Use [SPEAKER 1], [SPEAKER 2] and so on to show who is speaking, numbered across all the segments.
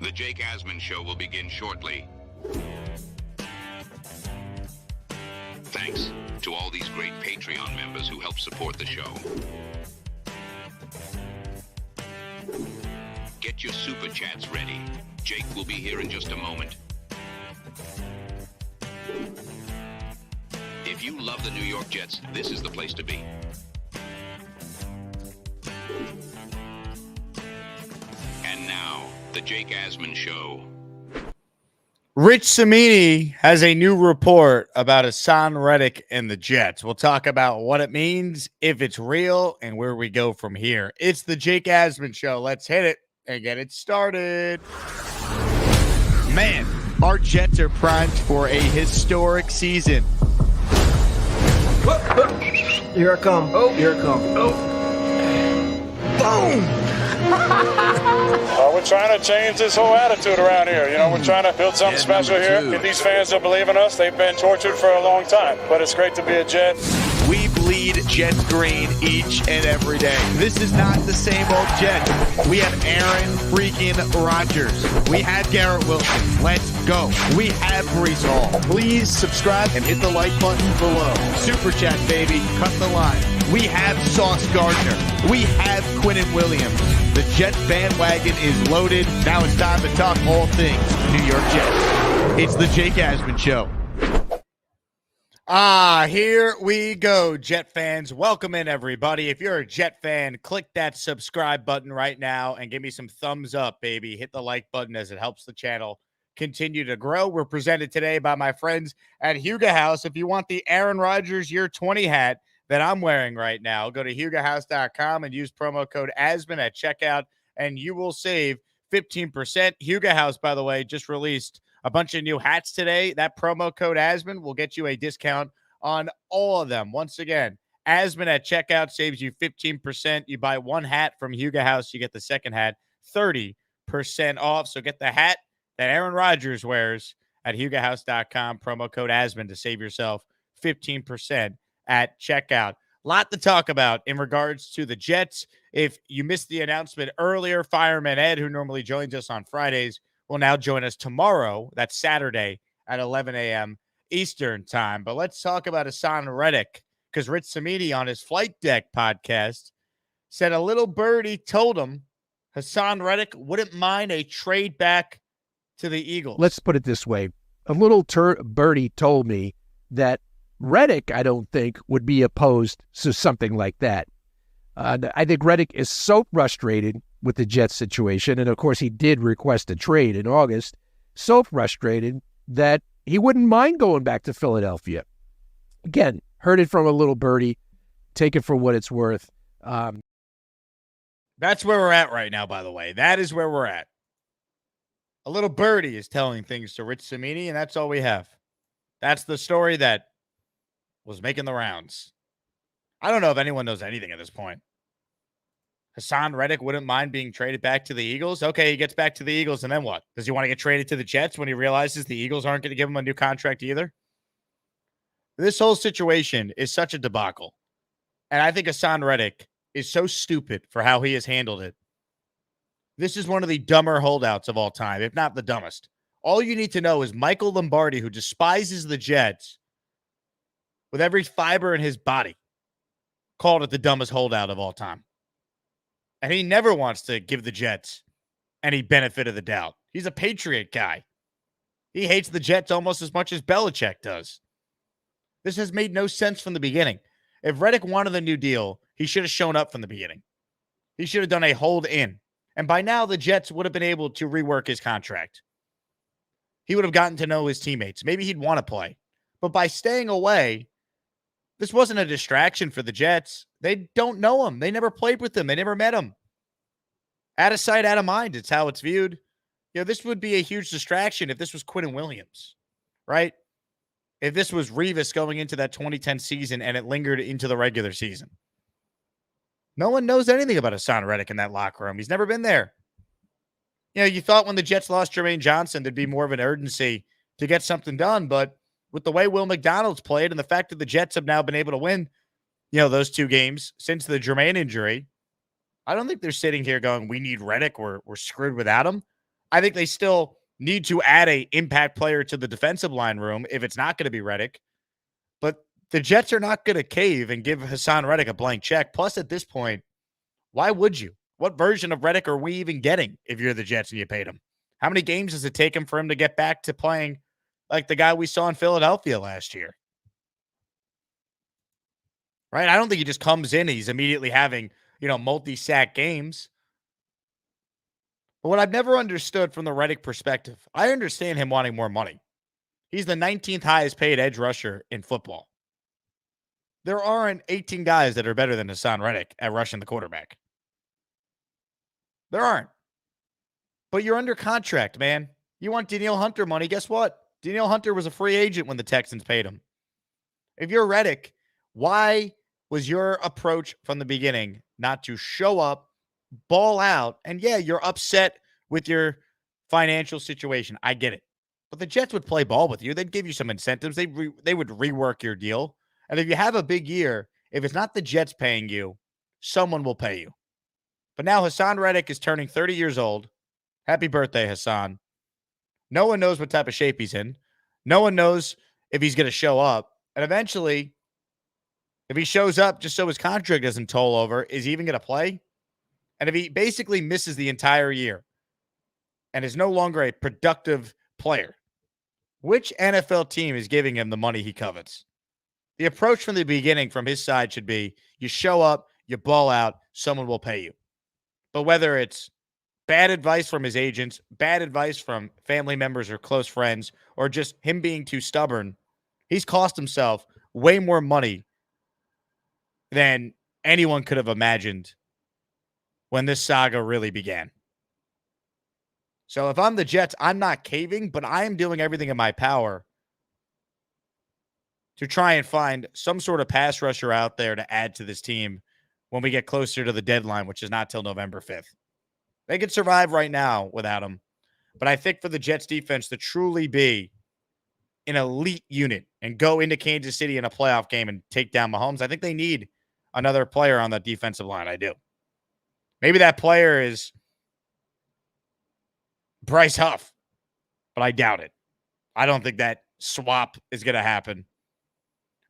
[SPEAKER 1] The Jake Asman Show will begin shortly. Thanks to all these great Patreon members who help support the show. Get your SuperChats ready. Jake will be here in just a moment. If you love the New York Jets, this is the place to be. And now, the Jake Asman Show.
[SPEAKER 2] Rich Cimini has a new report about Haason Reddick and the Jets. We'll talk about what it means, if it's real, and where we go from here. It's the Jake Asman Show. Let's hit it and get it started. Man, our Jets are primed for a historic season.
[SPEAKER 3] Here I come. Oh, here I come. Oh.
[SPEAKER 2] Boom!
[SPEAKER 4] We're trying to change this whole attitude around here. You know, we're trying to build something special here. Get these fans that believe in us. They've been tortured for a long time, but it's great to be a Jet.
[SPEAKER 2] We bleed Jets green each and every day. This is not the same old Jets. We have Aaron freaking Rodgers. We have Garrett Wilson. Let's go. We have Breece Hall. Please subscribe and hit the like button below. Super Chat, baby. Cut the line. We have Sauce Gardner. We have Quinnen Williams. The Jets bandwagon is loaded. Now it's time to talk all things New York Jets. It's the Jake Asman Show. Here we go, Jet fans. Welcome in, everybody. If you're a Jet fan, click that subscribe button right now and give me some thumbs up, baby. Hit the like button as it helps the channel continue to grow. We're presented today by my friends at Huga House. If you want the Aaron Rodgers Year 20 hat that I'm wearing right now, go to HugaHouse.com and use promo code ASMAN at checkout, and you will save 15%. Huga House, by the way, just released a bunch of new hats today. That promo code ASMAN will get you a discount on all of them. Once again, ASMAN at checkout saves you 15%. You buy one hat from Huga House, you get the second hat 30% off. So get the hat that Aaron Rodgers wears at HugaHouse.com, promo code ASMAN to save yourself 15% at checkout. Lot to talk about in regards to the Jets. If you missed the announcement earlier, Fireman Ed, who normally joins us on Fridays, will now join us tomorrow. That's Saturday at 11 a.m. Eastern time. But let's talk about Haason Reddick, because Rich Cimini on his Flight Deck podcast said a little birdie told him Haason Reddick wouldn't mind a trade back to the Eagles.
[SPEAKER 3] Let's put it this way. A little birdie told me that Reddick, I don't think, would be opposed to something like that. I think Reddick is so frustrated with the Jets situation, and of course he did request a trade in August, so frustrated that he wouldn't mind going back to Philadelphia. Again, heard it from a little birdie. Take it for what it's worth.
[SPEAKER 2] That's where we're at right now, by the way. That is where we're at. A little birdie is telling things to Rich Cimini, and that's all we have. That's the story that was making the rounds. I don't know if anyone knows anything at this point. Haason Reddick wouldn't mind being traded back to the Eagles. Okay, he gets back to the Eagles, and then what? Does he want to get traded to the Jets when he realizes the Eagles aren't going to give him a new contract either? This whole situation is such a debacle. And I think Haason Reddick is so stupid for how he has handled it. This is one of the dumber holdouts of all time, if not the dumbest. All you need to know is Michael Lombardi, who despises the Jets with every fiber in his body, called it the dumbest holdout of all time. And he never wants to give the Jets any benefit of the doubt. He's a Patriot guy. He hates the Jets almost as much as Belichick does. This has made no sense from the beginning. If Reddick wanted a new deal, he should have shown up from the beginning. He should have done a hold in. And by now, the Jets would have been able to rework his contract. He would have gotten to know his teammates. Maybe he'd want to play. But by staying away, this wasn't a distraction for the Jets. They don't know him. They never played with him. They never met him. Out of sight, out of mind. It's how it's viewed. You know, this would be a huge distraction if this was Quinnen Williams, right? If this was Revis going into that 2010 season and it lingered into the regular season. No one knows anything about Haason Reddick in that locker room. He's never been there. You know, you thought when the Jets lost Jermaine Johnson, there'd be more of an urgency to get something done, but with the way Will McDonald's played and the fact that the Jets have now been able to win, you know, those two games since the Jermaine injury, I don't think they're sitting here going, we need Reddick. We're screwed without him. I think they still need to add a impact player to the defensive line room if it's not going to be Reddick. But the Jets are not going to cave and give Haason Reddick a blank check. Plus, at this point, why would you? What version of Reddick are we even getting if you're the Jets and you paid him? How many games does it take him for him to get back to playing like the guy we saw in Philadelphia last year? Right? I don't think he just comes in and he's immediately having, multi-sack games. But what I've never understood from the Reddick perspective, I understand him wanting more money. He's the 19th highest paid edge rusher in football. There aren't 18 guys that are better than Haason Reddick at rushing the quarterback. There aren't. But you're under contract, man. You want Danielle Hunter money. Guess what? Danielle Hunter was a free agent when the Texans paid him. If you're Reddick, why was your approach from the beginning not to show up, ball out, and yeah, you're upset with your financial situation. I get it. But the Jets would play ball with you. They'd give you some incentives. They would rework your deal. And if you have a big year, if it's not the Jets paying you, someone will pay you. But now Haason Reddick is turning 30 years old. Happy birthday, Haason. No one knows what type of shape he's in. No one knows if he's going to show up. And eventually, if he shows up just so his contract doesn't toll over, is he even going to play? And if he basically misses the entire year and is no longer a productive player, which NFL team is giving him the money he covets? The approach from the beginning from his side should be you show up, you ball out, someone will pay you. But whether it's bad advice from his agents, bad advice from family members or close friends, or just him being too stubborn, he's cost himself way more money than anyone could have imagined when this saga really began. So if I'm the Jets, I'm not caving, but I am doing everything in my power to try and find some sort of pass rusher out there to add to this team when we get closer to the deadline, which is not till November 5th. They could survive right now without him. But I think for the Jets defense to truly be an elite unit and go into Kansas City in a playoff game and take down Mahomes, I think they need another player on that defensive line. I do. Maybe that player is Bryce Huff, but I doubt it. I don't think that swap is going to happen.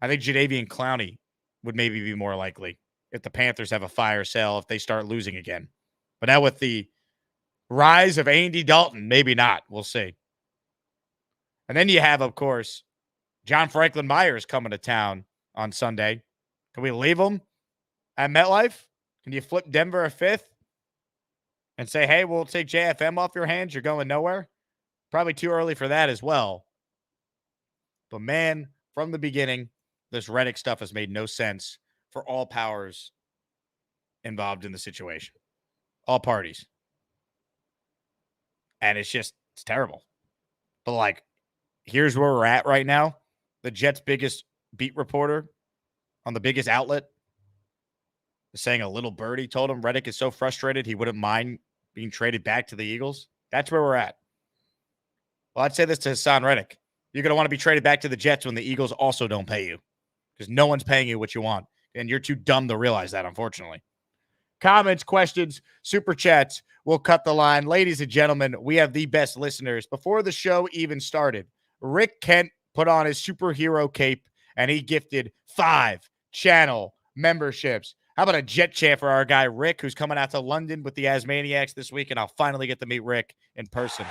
[SPEAKER 2] I think Jadeveon Clowney would maybe be more likely if the Panthers have a fire sale if they start losing again. But now with the rise of Andy Dalton, maybe not. We'll see. And then you have, of course, John Franklin Myers coming to town on Sunday. Can we leave him at MetLife? Can you flip Denver a fifth and say, hey, we'll take JFM off your hands. You're going nowhere. Probably too early for that as well. But man, from the beginning, this Reddick stuff has made no sense for all powers involved in the situation. All parties. And it's terrible. But here's where we're at right now. The Jets' biggest beat reporter on the biggest outlet is saying a little birdie told him Reddick is so frustrated he wouldn't mind being traded back to the Eagles. That's where we're at. Well, I'd say this to Haason Reddick. You're going to want to be traded back to the Jets when the Eagles also don't pay you because no one's paying you what you want. And you're too dumb to realize that, unfortunately. Comments, questions, super chats. We'll cut the line. Ladies and gentlemen, we have the best listeners. Before the show even started, Rick Kent put on his superhero cape and he gifted 5 channel memberships. How about a jet chant for our guy Rick, who's coming out to London with the Asmaniacs this week, and I'll finally get to meet Rick in person.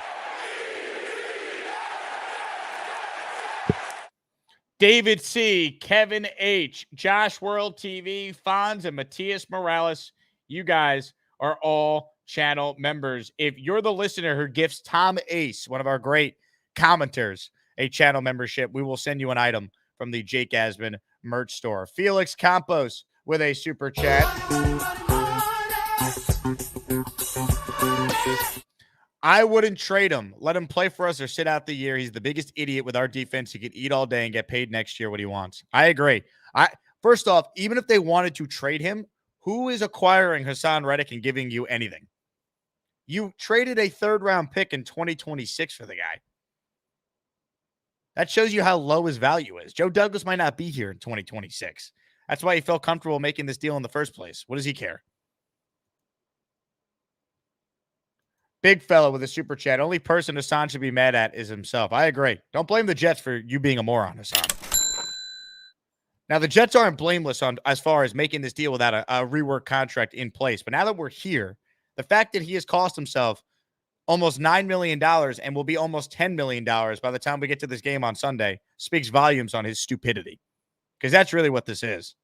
[SPEAKER 2] David C., Kevin H., Josh World TV, Fonz, and Matias Morales. You guys are all channel members. If you're the listener who gifts Tom Ace, one of our great commenters, a channel membership, we will send you an item from the Jake Asman merch store. Felix Campos with a super chat. I wouldn't trade him. Let him play for us or sit out the year. He's the biggest idiot with our defense. He could eat all day and get paid next year what he wants. I agree. First off, even if they wanted to trade him, who is acquiring Haason Reddick and giving you anything? You traded a 3rd-round pick in 2026 for the guy. That shows you how low his value is. Joe Douglas might not be here in 2026. That's why he felt comfortable making this deal in the first place. What does he care? Big fella with a super chat. Only person Haason should be mad at is himself. I agree. Don't blame the Jets for you being a moron, Haason. Now, the Jets aren't blameless on as far as making this deal without a rework contract in place. But now that we're here, the fact that he has cost himself almost $9 million and will be almost $10 million by the time we get to this game on Sunday speaks volumes on his stupidity. Because that's really what this is.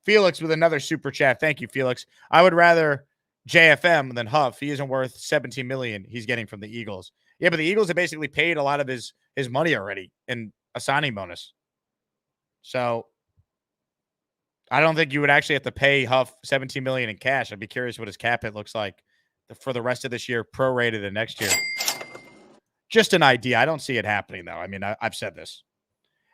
[SPEAKER 2] Felix with another super chat. Thank you, Felix. I would rather JFM than Huff. He isn't worth $17 million he's getting from the Eagles. Yeah, but the Eagles have basically paid a lot of his money already in a signing bonus. So I don't think you would actually have to pay Huff $17 million in cash. I'd be curious what his cap hit looks like for the rest of this year, prorated and next year. Just an idea. I don't see it happening, though. I mean, I've said this.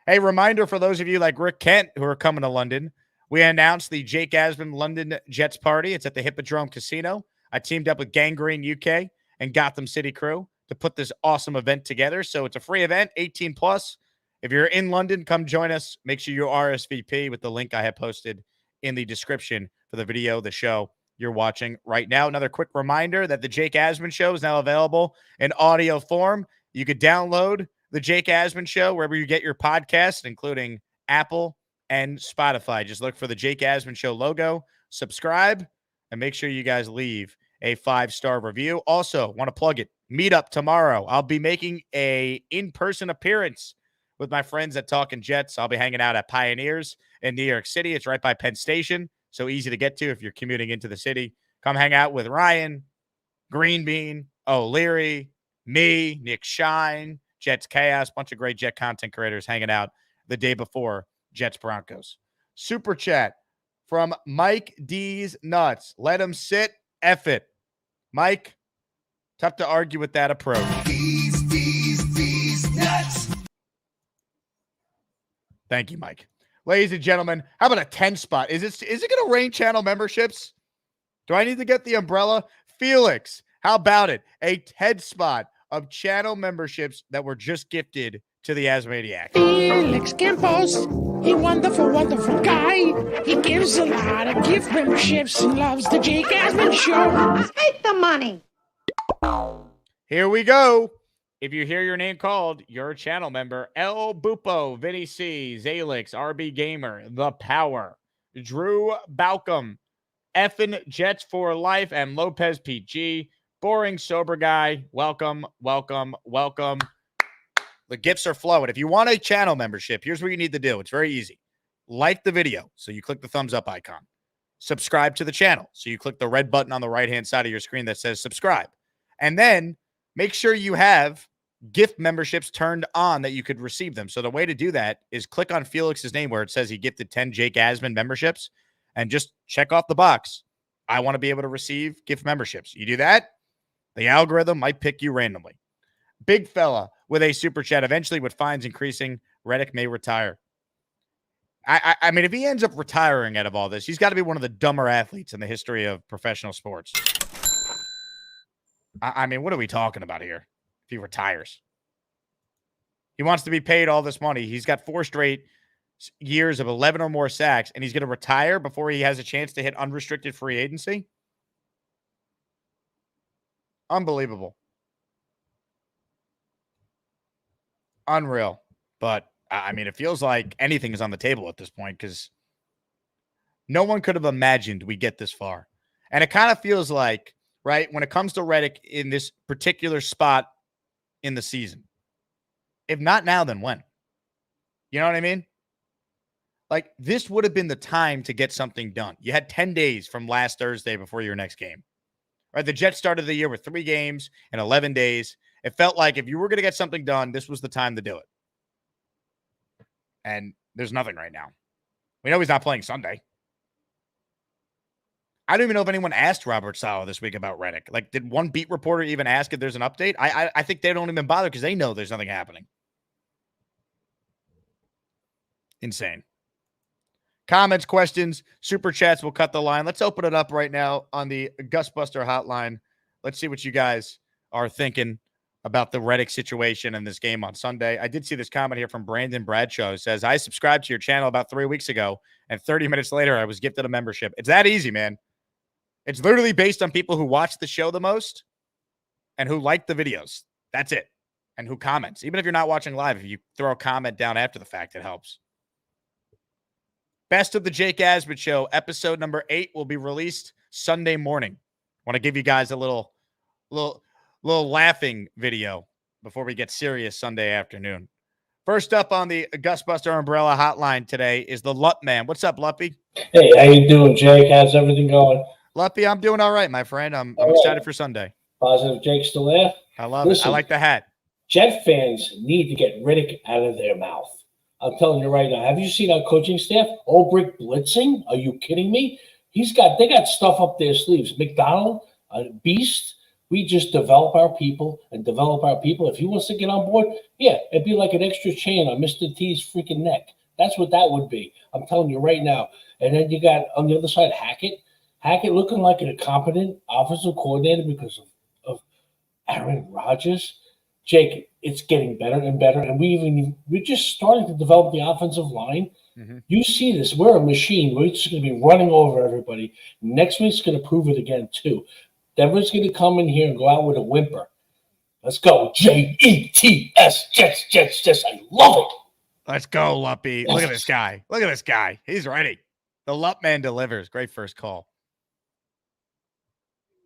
[SPEAKER 2] Hey, reminder for those of you like Rick Kent who are coming to London. We announced the Jake Asman London Jets party. It's at the Hippodrome Casino. I teamed up with Gangrene UK and Gotham City Crew to put this awesome event together. So it's a free event, 18 plus. If you're in London, come join us. Make sure you RSVP with the link I have posted in the description for the video, the show you're watching right now. Another quick reminder that the Jake Asman Show is now available in audio form. You could download the Jake Asman Show wherever you get your podcasts, including Apple and Spotify. Just look for the Jake Asman Show logo, subscribe, and make sure you guys leave a 5-star review. Also, want to plug it. Meet up tomorrow. I'll be making a in-person appearance with my friends at Talking Jets. I'll be hanging out at Pioneers in New York City. It's right by Penn Station, so easy to get to if you're commuting into the city. Come hang out with Ryan, Green Bean, O'Leary, me, Nick Shine, Jets Chaos, bunch of great Jet content creators hanging out the day before Jets Broncos. Super chat from Mike D's Nuts. Let him sit. F it. Mike, tough to argue with that approach. D's nuts. Thank you, Mike. Ladies and gentlemen, how about a 10 spot? Is it going to rain channel memberships? Do I need to get the umbrella? Felix, how about it? A 10 spot of channel memberships that were just gifted to the Asmaniac.
[SPEAKER 5] Felix Campos, a wonderful, wonderful guy. He gives a lot of gift memberships and loves the Jake Asman Show.
[SPEAKER 6] Take the money.
[SPEAKER 2] Here we go. If you hear your name called, you're a channel member. El Bupo, Vinny C, Zalix, RB Gamer, The Power, Drew Balcom, Effin Jets for Life, and Lopez PG. Boring sober guy. Welcome, welcome, welcome. The gifts are flowing. If you want a channel membership, here's what you need to do. It's very easy. Like the video, so you click the thumbs up icon. Subscribe to the channel, so you click the red button on the right-hand side of your screen that says subscribe. And then make sure you have gift memberships turned on that you could receive them. So the way to do that is click on Felix's name where it says he gifted 10 Jake Asman memberships and just check off the box. I want to be able to receive gift memberships. You do that, the algorithm might pick you randomly. Big fella with a super chat. Eventually, with fines increasing, Reddick may retire. I mean, if he ends up retiring out of all this, he's got to be one of the dumber athletes in the history of professional sports. I mean, what are we talking about here? If he retires, he wants to be paid all this money. He's got 4 straight years of 11 or more sacks, and he's going to retire before he has a chance to hit unrestricted free agency. Unbelievable. Unreal. But, I mean, it feels like anything is on the table at this point because no one could have imagined we get this far. And it kind of feels like, right, when it comes to Reddick in this particular spot in the season, if not now, then when? You know what I mean? Like, this would have been the time to get something done. You had 10 days from last Thursday before your next game. Right? The Jets started the year with 3 games in 11 days. It felt like if you were going to get something done, this was the time to do it. And there's nothing right now. We know he's not playing Sunday. I don't even know if anyone asked Robert Saleh this week about Reddick. Like, did one beat reporter even ask if there's an update? I think they don't even bother because they know there's nothing happening. Insane. Comments, questions, super chats will cut the line. Let's open it up right now on the Gusbuster hotline. Let's see what you guys are thinking about the Reddick situation in this game on Sunday. I did see this comment here from Brandon Bradshaw who says, I subscribed to your channel about 3 weeks ago, and 30 minutes later, I was gifted a membership. It's that easy, man. It's literally based on people who watch the show the most and who like the videos. That's it. And who comments. Even if you're not watching live, if you throw a comment down after the fact, it helps. Best of the Jake Asman Show, episode number 8 will be released Sunday morning. Want to give you guys a little laughing video before we get serious Sunday afternoon. First up on the Gusbuster Umbrella Hotline today is the Lup Man. What's up, Luppy?
[SPEAKER 6] Hey, how you doing, Jake? How's everything going?
[SPEAKER 2] Luppy, I'm doing all right, my friend. I'm excited for Sunday.
[SPEAKER 6] Positive Jake still there?
[SPEAKER 2] I love it. I like the hat.
[SPEAKER 6] Jet fans need to get Reddick out of their mouth. I'm telling you right now. Have you seen our coaching staff? Olbrich blitzing? Are you kidding me? They got stuff up their sleeves. McDonald, Beast. We just develop our people. If he wants to get on board, yeah, it'd be like an extra chain on Mr. T's freaking neck. That's what that would be. I'm telling you right now. And then you got on the other side Hackett. Hackett looking like an incompetent offensive coordinator because of Aaron Rodgers. Jake, it's getting better and better, and we're just starting to develop the offensive line. Mm-hmm. You see this. We're a machine. We're just going to be running over everybody. Next week's going to prove it again, too. Denver's going to come in here and go out with a whimper. Let's go. Jets, Jets. I love it.
[SPEAKER 2] Let's go, Luppy. Look at this guy. Look at this guy. He's ready. The Lup Man delivers. Great first call.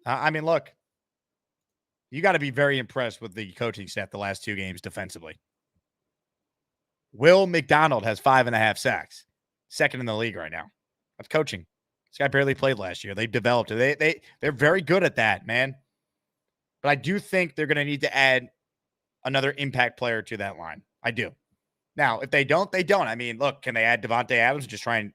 [SPEAKER 2] I mean, look. You got to be very impressed with the coaching staff the last 2 games defensively. Will McDonald has 5.5 sacks. Second in the league right now. That's coaching. This guy barely played last year. They've developed it. They're very good at that, man. But I do think they're going to need to add another impact player to that line. I do. Now, if they don't, they don't. I mean, look, can they add Devontae Adams and just try and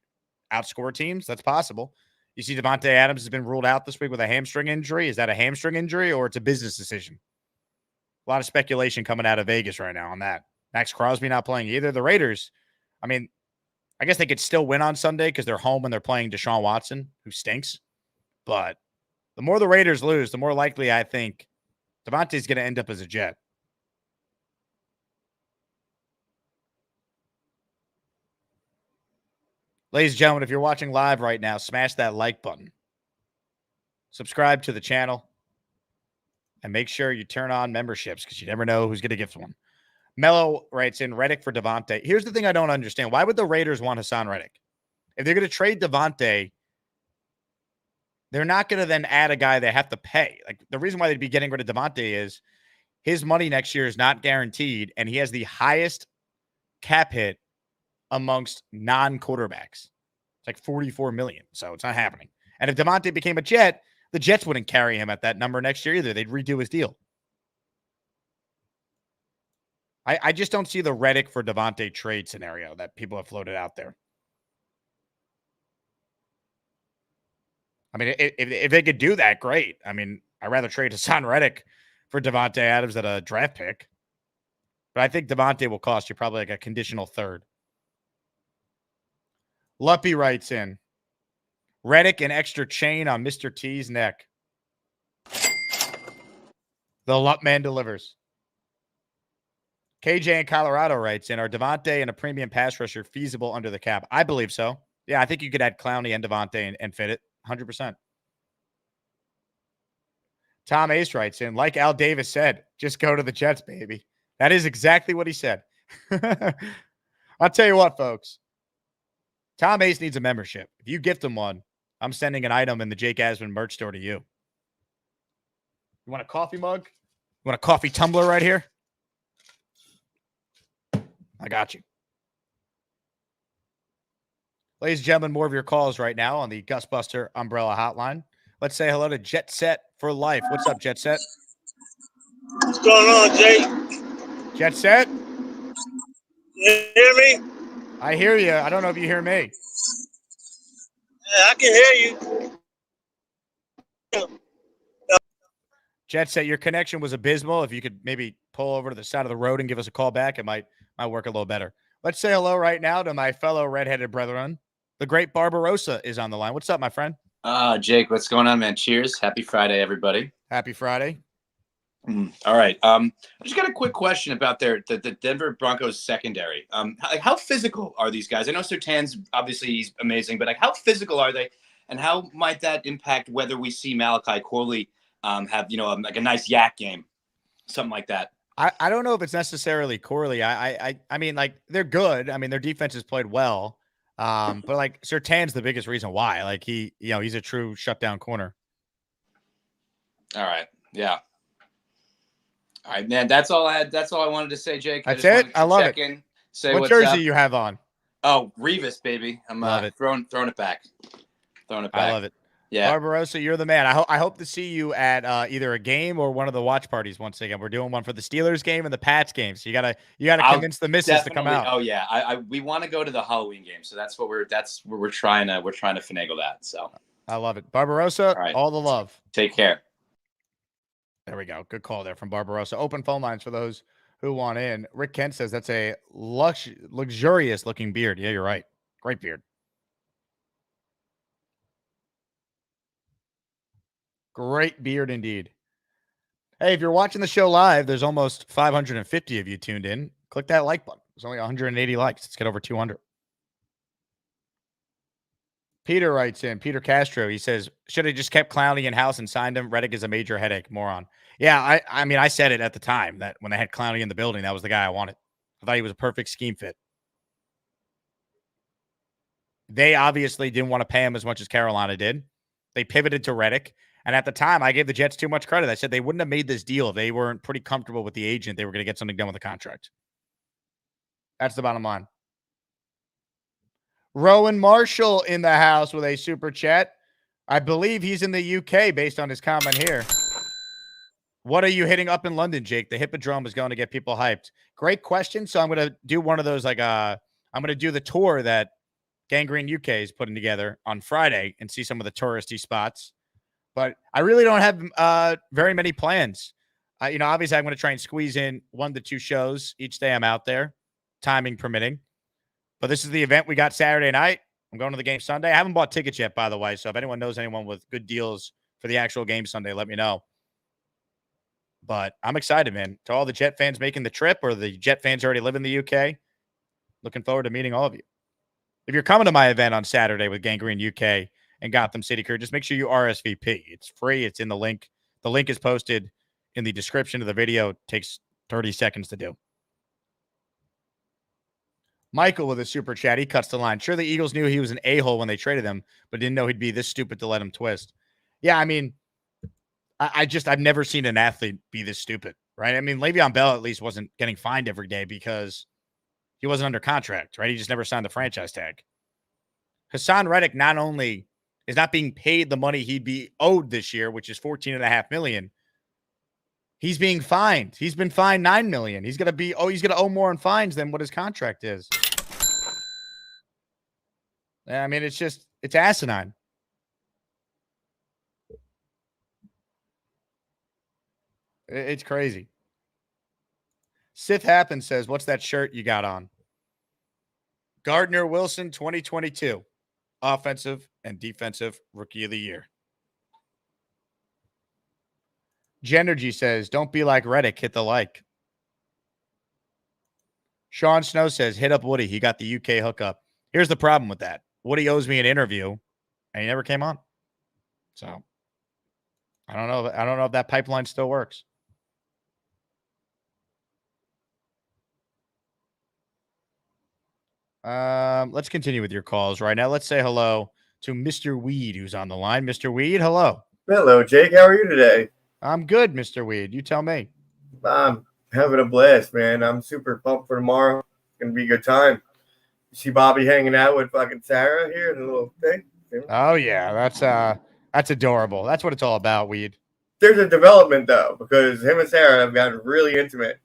[SPEAKER 2] outscore teams? That's possible. You see Devontae Adams has been ruled out this week with a hamstring injury. Is that a hamstring injury or it's a business decision? A lot of speculation coming out of Vegas right now on that. Max Crosby not playing either. The Raiders, I mean, I guess they could still win on Sunday because they're home and they're playing Deshaun Watson, who stinks. But the more the Raiders lose, the more likely I think Devontae's going to end up as a Jet. Ladies and gentlemen, if you're watching live right now, smash that like button. Subscribe to the channel. And make sure you turn on memberships because you never know who's going to gift one. Mello writes in, Reddick for Devontae. Here's the thing I don't understand. Why would the Raiders want Haason Reddick? If they're going to trade Devontae, they're not going to then add a guy they have to pay. Like, the reason why they'd be getting rid of Devontae is his money next year is not guaranteed, and he has the highest cap hit amongst non-quarterbacks. It's like $44 million, so it's not happening. And if Devontae became a Jet, the Jets wouldn't carry him at that number next year either. They'd redo his deal. I just don't see the Reddick for Devontae trade scenario that people have floated out there. I mean, if they could do that, great. I mean, I'd rather trade Haason Reddick for Devontae Adams than a draft pick. But I think Devontae will cost you probably like a conditional third. Luppy writes in, Reddick an extra chain on Mr. T's neck. The Lup Man delivers. KJ in Colorado writes in, are Devontae and a premium pass rusher feasible under the cap? I believe so. Yeah, I think you could add Clowney and Devontae and fit it 100%. Tom Ace writes in, like Al Davis said, just go to the Jets, baby. That is exactly what he said. I'll tell you what, folks. Tom Ace needs a membership. If you gift him one, I'm sending an item in the Jake Asman merch store to you. You want a coffee mug? You want a coffee tumbler right here? I got you. Ladies and gentlemen, more of your calls right now on the Gusbuster Umbrella Hotline. Let's say hello to Jet Set for Life. What's up, Jet Set?
[SPEAKER 7] What's going on, Jake?
[SPEAKER 2] Jet Set?
[SPEAKER 7] You hear me?
[SPEAKER 2] I hear you. I don't know if you hear me.
[SPEAKER 7] Yeah, I can hear you.
[SPEAKER 2] Jet Set, your connection was abysmal. If you could maybe pull over to the side of the road and give us a call back, it might work a little better. Let's say hello right now to my fellow redheaded brethren. The great Barbarossa is on the line. What's up, my friend?
[SPEAKER 8] Jake, what's going on, man? Cheers. Happy Friday, everybody.
[SPEAKER 2] Happy Friday.
[SPEAKER 8] All right. I just got a quick question about the Denver Broncos secondary. How physical are these guys? I know Surtain's obviously he's amazing, but how physical are they, and how might that impact whether we see Malachi Corley have, like a nice yak game, something like that.
[SPEAKER 2] I don't know if it's necessarily Corley. I mean, like, they're good. I mean, their defense has played well. But like Surtain's the biggest reason why. Like he's a true shutdown corner.
[SPEAKER 8] All right. Yeah. All right, man. That's all I wanted to say, Jake.
[SPEAKER 2] That's it. I love it.
[SPEAKER 8] Say
[SPEAKER 2] what
[SPEAKER 8] what's
[SPEAKER 2] jersey
[SPEAKER 8] up.
[SPEAKER 2] you have on?
[SPEAKER 8] Oh, Revis, baby. I'm
[SPEAKER 2] love it.
[SPEAKER 8] throwing it back. Throwing it back.
[SPEAKER 2] I love it.
[SPEAKER 8] Yeah.
[SPEAKER 2] Barbarossa, you're the man. I hope to see you at either a game or one of the watch parties once again. We're doing one for the Steelers game and the Pats game. So you gotta convince the missus to come out.
[SPEAKER 8] Oh yeah. We want to go to the Halloween game. So that's what we're trying to finagle that. So
[SPEAKER 2] I love it. Barbarossa, all the love.
[SPEAKER 8] Take care.
[SPEAKER 2] There we go. Good call there from Barbarossa. Open phone lines for those who want in. Rick Kent says that's a luxurious looking beard. Yeah, you're right. Great beard. Great beard indeed. Hey, if you're watching the show live, there's almost 550 of you tuned in. Click that like button. There's only 180 likes. Let's get over 200. Peter writes in, Peter Castro, he says, should have just kept Clowney in house and signed him. Reddick is a major headache, moron. Yeah, I mean, I said it at the time that when they had Clowney in the building, that was the guy I wanted. I thought he was a perfect scheme fit. They obviously didn't want to pay him as much as Carolina did. They pivoted to Reddick. And at the time, I gave the Jets too much credit. I said they wouldn't have made this deal if they weren't pretty comfortable with the agent. They were going to get something done with the contract. That's the bottom line. Rowan Marshall in the house with a super chat. I believe he's in the UK based on his comment here. What are you hitting up in London, Jake? The Hippodrome is going to get people hyped. Great question. So I'm going to do one of those, I'm going to do the tour that Gangrene UK is putting together on Friday and see some of the touristy spots. But I really don't have very many plans. Obviously, I'm going to try and squeeze in 1 to 2 shows each day I'm out there, timing permitting. But this is the event we got Saturday night. I'm going to the game Sunday. I haven't bought tickets yet, by the way. So if anyone knows anyone with good deals for the actual game Sunday, let me know. But I'm excited, man. To all the Jet fans making the trip or the Jet fans already live in the UK, looking forward to meeting all of you. If you're coming to my event on Saturday with Gangrene UK and Gotham City Crew, just make sure you RSVP. It's free. It's in the link. The link is posted in the description of the video. It takes 30 seconds to do. Michael with a super chat. He cuts the line. Sure, the Eagles knew he was an a-hole when they traded him, but didn't know he'd be this stupid to let him twist. Yeah, I mean, I've never seen an athlete be this stupid, right? I mean, Le'Veon Bell at least wasn't getting fined every day because he wasn't under contract, right? He just never signed the franchise tag. Haason Reddick not only is not being paid the money he'd be owed this year, which is $14.5 million. He's being fined. He's been fined $9 million. He's going to owe more in fines than what his contract is. I mean, it's asinine. It's crazy. Sith Happen says, what's that shirt you got on? Gardner Wilson 2022. Offensive and defensive rookie of the year. Genergy says, don't be like Reddick. Hit the like. Sean Snow says, hit up Woody. He got the UK hookup. Here's the problem with that. Woody owes me an interview, and he never came on. So I don't know. I don't know if that pipeline still works. Let's continue with your calls right now. Let's say hello to Mr. Weed, who's on the line. Mr. Weed, hello.
[SPEAKER 9] Hello, Jake. How are you today?
[SPEAKER 2] I'm good, Mr. Weed. You tell me.
[SPEAKER 9] I'm having a blast, man. I'm super pumped for tomorrow. It's going to be a good time. You see Bobby hanging out with fucking Sarah here in the little thing?
[SPEAKER 2] Oh, yeah. That's adorable. That's what it's all about, Weed.
[SPEAKER 9] There's a development, though, because him and Sarah have gotten really intimate.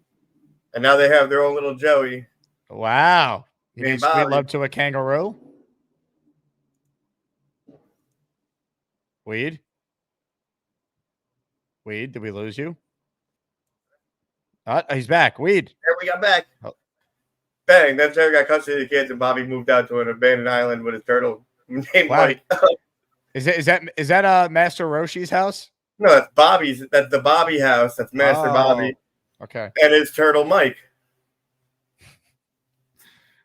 [SPEAKER 9] And now they have their own little Joey.
[SPEAKER 2] Wow. You
[SPEAKER 9] Hey,
[SPEAKER 2] mean sweet
[SPEAKER 9] Bobby.
[SPEAKER 2] love to a kangaroo? Weed? Weed, did we lose you? He's back. Weed.
[SPEAKER 9] There we got back.
[SPEAKER 2] Oh.
[SPEAKER 9] Bang. Then Sarah got custody of the kids, and Bobby moved out to an abandoned island with his turtle named
[SPEAKER 2] Wow.
[SPEAKER 9] Mike.
[SPEAKER 2] Is that Master Roshi's house?
[SPEAKER 9] No, that's Bobby's. That's the Bobby house. That's Master Bobby
[SPEAKER 2] Okay.
[SPEAKER 9] and his turtle Mike.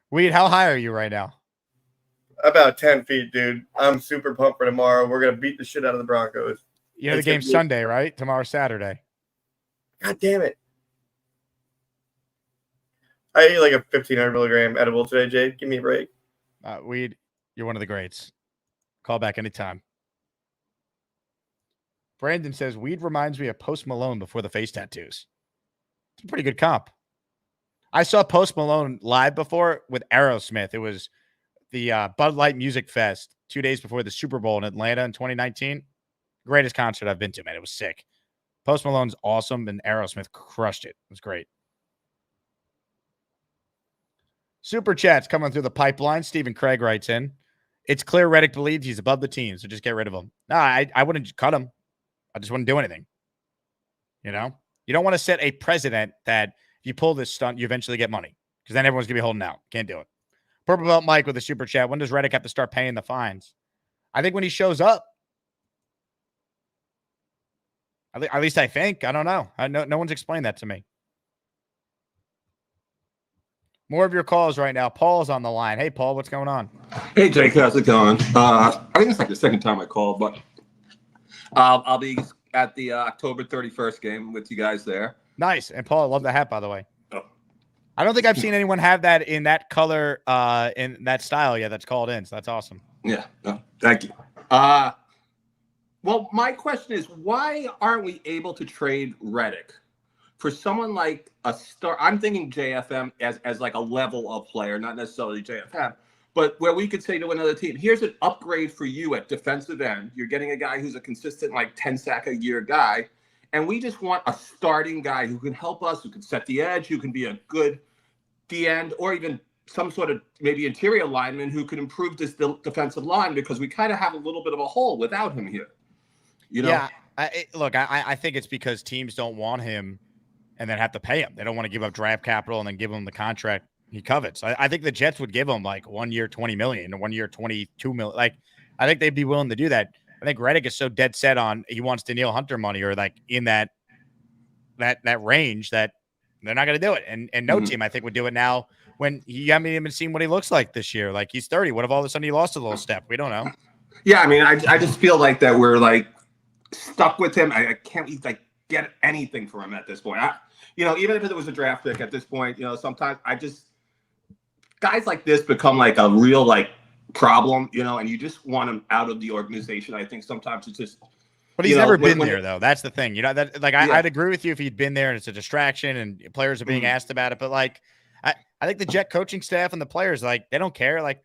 [SPEAKER 2] Weed, how high are you right now?
[SPEAKER 9] About 10 feet, dude. I'm super pumped for tomorrow. We're going to beat the shit out of the Broncos.
[SPEAKER 2] You know the game's Sunday, right? Tomorrow, Saturday.
[SPEAKER 9] God damn it. I ate like a 1,500 milligram edible today, Jay. Give me a break.
[SPEAKER 2] Weed, you're one of the greats. Call back anytime. Brandon says, weed reminds me of Post Malone before the face tattoos. It's a pretty good comp. I saw Post Malone live before with Aerosmith. It was the Bud Light Music Fest 2 days before the Super Bowl in Atlanta in 2019. Greatest concert I've been to, man. It was sick. Post Malone's awesome, and Aerosmith crushed it. It was great. Super chats coming through the pipeline. Stephen Craig writes in, it's clear Reddick believes he's above the team, so just get rid of him. No, I wouldn't cut him. I just wouldn't do anything. You know? You don't want to set a precedent that if you pull this stunt, you eventually get money, because then everyone's going to be holding out. Can't do it. Purple Belt Mike with a super chat. When does Reddick have to start paying the fines? I think when he shows up. At least I think. I don't know. No one's explained that to me. More of your calls right now. Paul's on the line. Hey, Paul, what's going on?
[SPEAKER 10] Hey, Jake, how's it going? I think it's like the second time I called, but I'll be at the October 31st game with you guys there.
[SPEAKER 2] Nice. And Paul, I love the hat, by the way.
[SPEAKER 10] Oh.
[SPEAKER 2] I don't think I've seen anyone have that in that color, in that style yet that's called in, so that's awesome.
[SPEAKER 10] Yeah. No, thank you. Well, my question is, why aren't we able to trade Reddick for someone like a star? I'm thinking JFM as like a level of player, not necessarily JFM, but where we could say to another team, here's an upgrade for you at defensive end. You're getting a guy who's a consistent like 10 sack a year guy, and we just want a starting guy who can help us, who can set the edge, who can be a good D end, or even some sort of maybe interior lineman who could improve this defensive line, because we kind of have a little bit of a hole without him here. You know?
[SPEAKER 2] Yeah. I think it's because teams don't want him and then have to pay him. They don't want to give up draft capital and then give him the contract he covets. I think the Jets would give him like 1 year, $20 million, or 1 year, $22 million. Like, I think they'd be willing to do that. I think Reddick is so dead set on he wants Danielle Hunter money, or like in that range, that they're not going to do it. And no team, I think, would do it now when you haven't even seen what he looks like this year. Like, he's 30. What if all of a sudden he lost a little step? We don't know.
[SPEAKER 10] Yeah, I mean, I just feel like that we're like stuck with him. I can't like get anything from him at this point. Even if it was a draft pick at this point, sometimes guys like this become like a real like problem, and you just want him out of the organization. I think sometimes it's just.
[SPEAKER 2] But he's never been there, though. That's the thing. I'd agree with you if he'd been there and it's a distraction and players are being asked about it. But like, I think the Jet coaching staff and the players, like, they don't care. Like,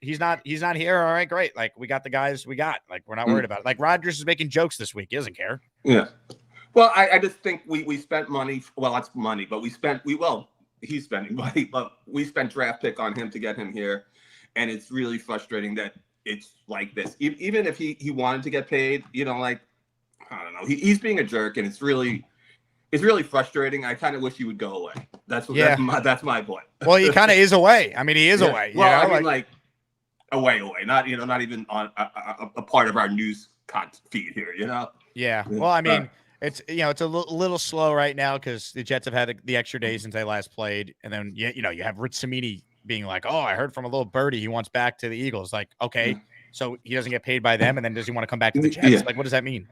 [SPEAKER 2] he's not here. All right, great. Like, we got the guys we got. Like, we're not worried about it. Like, Rodgers is making jokes this week. He doesn't care.
[SPEAKER 10] Yeah. Well, I just think we spent money. Well, that's money, but he's spending money, but we spent draft pick on him to get him here. And it's really frustrating that it's like this. Even if he wanted to get paid, like, I don't know, he's being a jerk, and it's really frustrating. I kind of wish he would go away. That's my point.
[SPEAKER 2] Well, he kind of is away. I mean, he is away.
[SPEAKER 10] Well, I mean, like away, not even on a part of our news feed here.
[SPEAKER 2] Yeah. Well, I mean, it's it's a little slow right now because the Jets have had the extra day since they last played, and then you have Rich Cimini being like, "Oh, I heard from a little birdie he wants back to the Eagles." Like, okay, so he doesn't get paid by them, and then does he want to come back to the Jets? Like, what does that mean?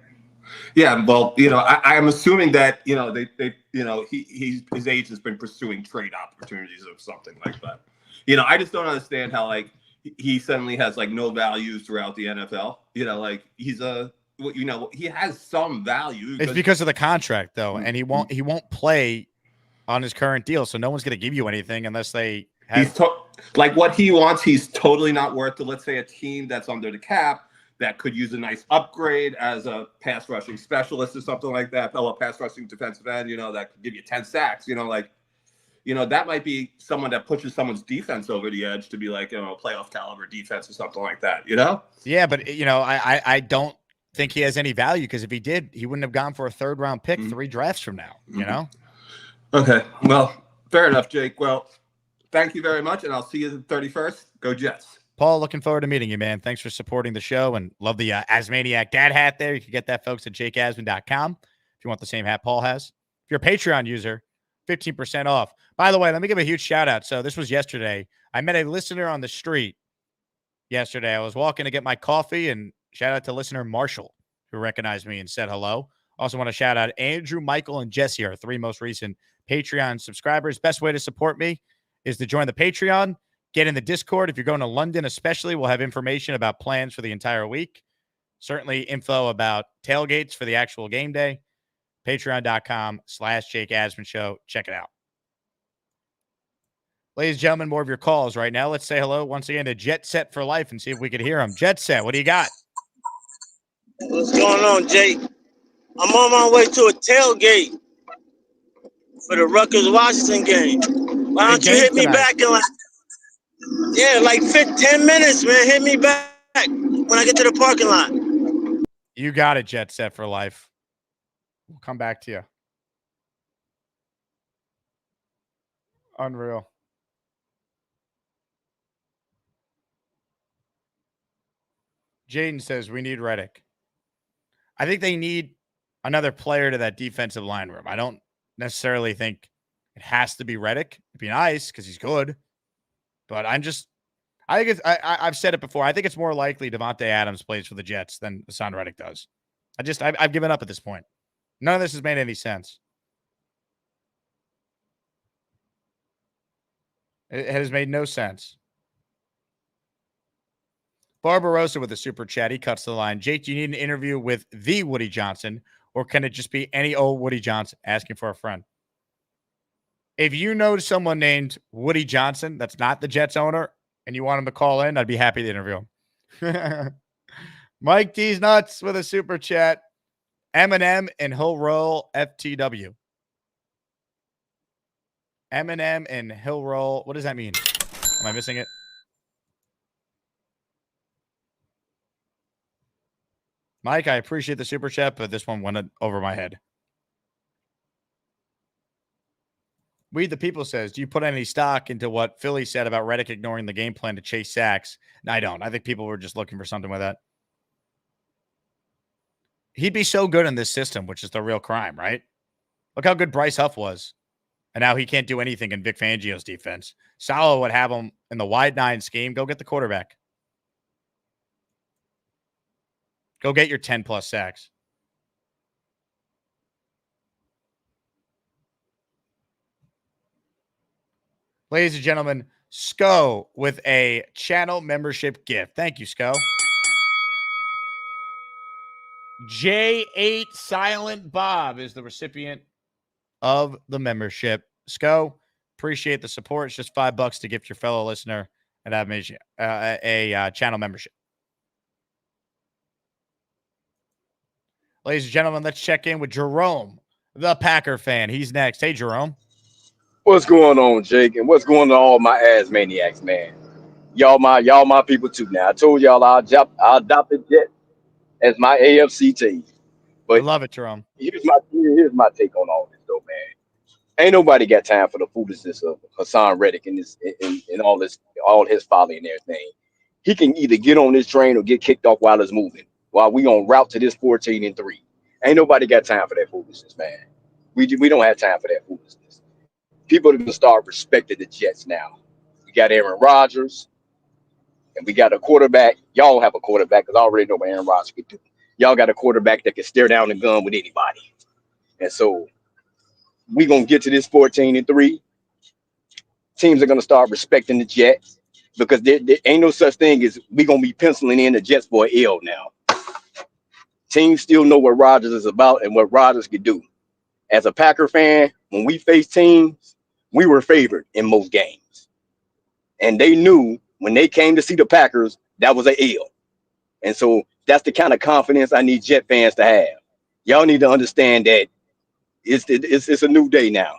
[SPEAKER 10] Yeah, well, I am assuming that his agent's been pursuing trade opportunities or something like that. I just don't understand how like he suddenly has like no values throughout the NFL. Like he's he has some value.
[SPEAKER 2] It's because of the contract though, and he won't play on his current deal, so no one's going to give you anything unless they have.
[SPEAKER 10] Like what he wants, he's totally not worth to, let's say, a team that's under the cap that could use a nice upgrade as a pass rushing specialist or something like that, fellow pass rushing defensive end, that could give you 10 sacks, that might be someone that pushes someone's defense over the edge to be like, a playoff caliber defense or something like that,
[SPEAKER 2] Yeah, but, I don't think he has any value, because if he did, he wouldn't have gone for a third round pick 3 drafts from now,
[SPEAKER 10] Okay. Well, fair enough, Jake. Well, thank you very much, and I'll see you the 31st. Go Jets.
[SPEAKER 2] Paul, looking forward to meeting you, man. Thanks for supporting the show, and love the Asmaniac Dad hat there. You can get that, folks, at jakeasman.com if you want the same hat Paul has. If you're a Patreon user, 15% off. By the way, let me give a huge shout out. So this was yesterday. I met a listener on the street yesterday. I was walking to get my coffee, and shout out to listener Marshall, who recognized me and said hello. Also want to shout out Andrew, Michael, and Jesse, our 3 most recent Patreon subscribers. Best way to support me is to join the Patreon, get in the Discord. If you're going to London especially, we'll have information about plans for the entire week. Certainly info about tailgates for the actual game day. Patreon.com/Jake Asman Show. Check it out. Ladies and gentlemen, more of your calls right now. Let's say hello once again to Jet Set for Life and see if we could hear him. Jet Set, what do you got?
[SPEAKER 7] What's going on, Jake? I'm on my way to a tailgate for the Rutgers-Washington game. Why don't you hit me back in like 10 minutes, man? Hit me back when I get to the parking lot.
[SPEAKER 2] You got it, Jet Set for Life. We'll come back to you. Unreal. Jaden says we need Reddick. I think they need another player to that defensive line room. I don't necessarily think it has to be Reddick. It'd be nice because he's good. But I think it's, I've said it before. I think it's more likely Devontae Adams plays for the Jets than Haason Reddick does. I've given up at this point. None of this has made any sense. It has made no sense. Barbarossa with a super chat. He cuts the line. Jake, do you need an interview with the Woody Johnson, or can it just be any old Woody Johnson asking for a friend? If you know someone named Woody Johnson that's not the Jets owner and you want him to call in, I'd be happy to interview him. Mike D's Nuts with a super chat. Eminem and Hill Roll FTW. Eminem and Hill Roll. What does that mean? Am I missing it? Mike, I appreciate the super chat, but this one went over my head. We the People says, do you put any stock into what Philly said about Reddick ignoring the game plan to chase sacks? No, I don't. I think people were just looking for something with that. He'd be so good in this system, which is the real crime, right? Look how good Bryce Huff was. And now he can't do anything in Vic Fangio's defense. Salo would have him in the wide 9 scheme. Go get the quarterback. Go get your 10-plus sacks. Ladies and gentlemen, Sco with a channel membership gift. Thank you, Sco. J8 Silent Bob is the recipient of the membership. Sco, appreciate the support. It's just $5 to gift your fellow listener and have a channel membership. Ladies and gentlemen, let's check in with Jerome, the Packer fan. He's next. Hey, Jerome.
[SPEAKER 11] What's going on, Jake? And what's going on to all my ass maniacs, man? Y'all my people too now. I told y'all I adopted Jet as my AFC team. But
[SPEAKER 2] I love it, Jerome.
[SPEAKER 11] Here's my take on all this, though, man. Ain't nobody got time for the foolishness of Haason Reddick and all his folly and everything. He can either get on this train or get kicked off while it's moving. While we on route to this 14-3. Ain't nobody got time for that foolishness, man. We don't have time for that foolishness. People are going to start respecting the Jets now. We got Aaron Rodgers, and we got a quarterback. Y'all have a quarterback because I already know what Aaron Rodgers can do. Y'all got a quarterback that can stare down the gun with anybody. And so we're going to get to this 14-3. Teams are going to start respecting the Jets because there ain't no such thing as we going to be penciling in the Jets for an L now. Teams still know what Rodgers is about and what Rodgers can do. As a Packer fan, when we face teams, we were favored in most games. And they knew when they came to see the Packers, that was an L. And so that's the kind of confidence I need Jet fans to have. Y'all need to understand that it's a new day now.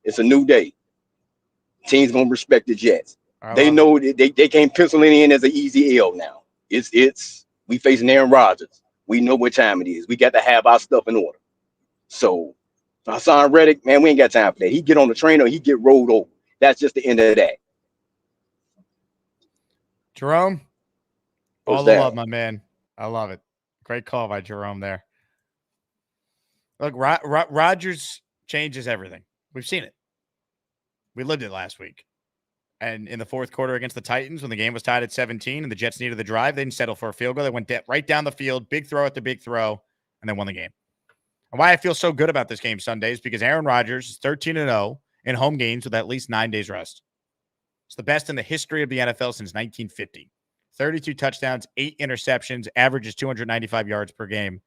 [SPEAKER 11] It's a new day. Teams going to respect the Jets. They know they can't pencil it in as an easy L now. We facing Aaron Rodgers. We know what time it is. We got to have our stuff in order. So Haason Reddick, man, we ain't got time for that. He get on the train or he get rolled over. That's just the end of that.
[SPEAKER 2] Jerome, all the love, my man. I love it. Great call by Jerome there. Look, Rodgers changes everything. We've seen it. We lived it last week. And in the fourth quarter against the Titans, when the game was tied at 17 and the Jets needed the drive, they didn't settle for a field goal. They went right down the field, big throw after big throw, and then won the game. And why I feel so good about this game Sunday is because Aaron Rodgers is 13-0 in home games with at least 9 days rest. It's the best in the history of the NFL since 1950. 32 touchdowns, 8 interceptions, averages 295 yards per game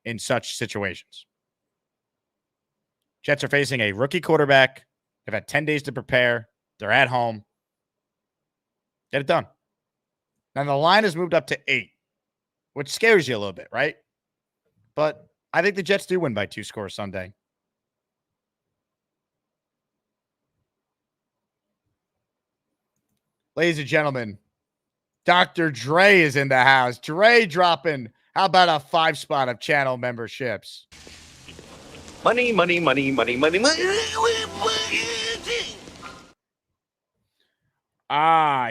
[SPEAKER 2] in such situations. Jets are facing a rookie quarterback. They've had 10 days to prepare. They're at home. Get it done. Now, the line has moved up to 8, which scares you a little bit, right? But I think the Jets do win by 2 scores Sunday. Ladies and gentlemen, Dr. Dre is in the house. Dre dropping, how about a 5-spot of channel memberships?
[SPEAKER 12] Money, money, money, money, money, money.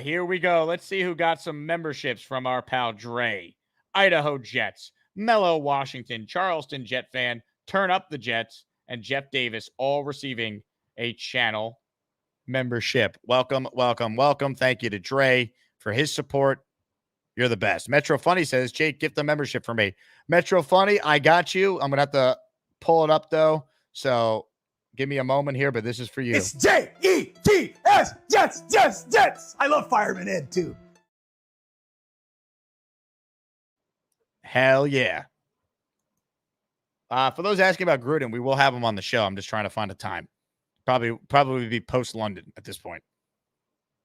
[SPEAKER 2] Here we go. Let's see who got some memberships from our pal Dre. Idaho Jets, Mello Washington, Charleston Jet fan, Turn Up the Jets, and Jeff Davis all receiving a channel membership. Welcome, welcome, welcome. Thank you to Dre for his support. You're the best. Metro Funny says, Jake, gift the membership for me. Metro Funny, I got you. I'm going to have to pull it up, though. So give me a moment here, but this is for you.
[SPEAKER 13] It's Jets, Jets, Jets, Jets. I love Fireman Ed, too.
[SPEAKER 2] Hell yeah. For those asking about Gruden, we will have him on the show. I'm just trying to find a time. Probably be post-London at this point.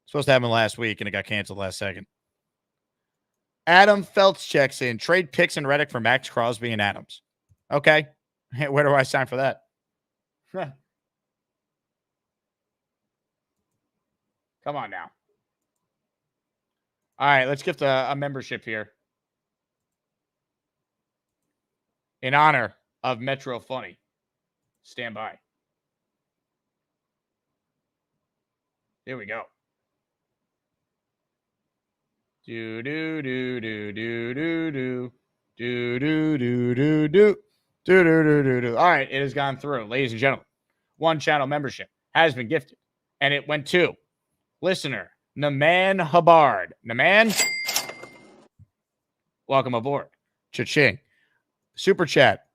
[SPEAKER 2] Supposed to happen last week, and it got canceled last second. Adam Feltz checks in. Trade picks and Reddick for Max Crosby and Adams. Okay. Where do I sign for that? Come on now. All right, let's gift a membership here. In honor of Metro Funny. Stand by. Here we go. Do do do do do do do do do do do do do do. All right, it has gone through, ladies and gentlemen. 1 channel membership has been gifted, and it went to listener Naman Hubbard. Naman, welcome aboard. Cha-ching. Super chat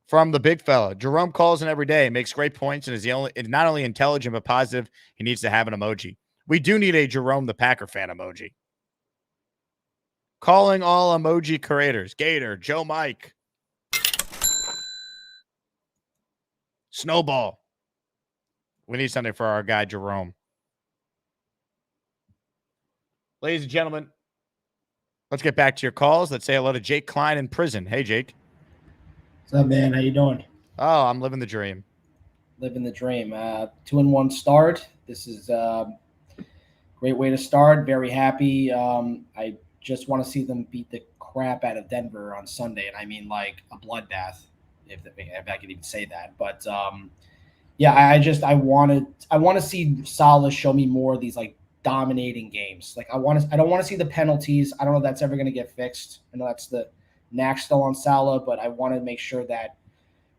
[SPEAKER 2] from the big fella. Jerome calls in every day, makes great points, and is not only intelligent but positive. He needs to have an emoji. We do need a Jerome the Packer fan emoji. Calling all emoji creators. Gator, Joe Mike. Snowball. We need something for our guy, Jerome. Ladies and gentlemen, let's get back to your calls. Let's say hello to Jake Klein in prison. Hey, Jake.
[SPEAKER 14] What's up, man? How you doing?
[SPEAKER 2] Oh, I'm living the dream.
[SPEAKER 14] Living the dream. 2-1 start. This is a great way to start. Very happy. I just want to see them beat the crap out of Denver on Sunday, and I mean like a bloodbath, if I could even say that. But yeah, I want to see Salah show me more of these like dominating games. Like I don't want to see the penalties. I don't know if that's ever going to get fixed. I know that's the knack still on Salah, but I want to make sure that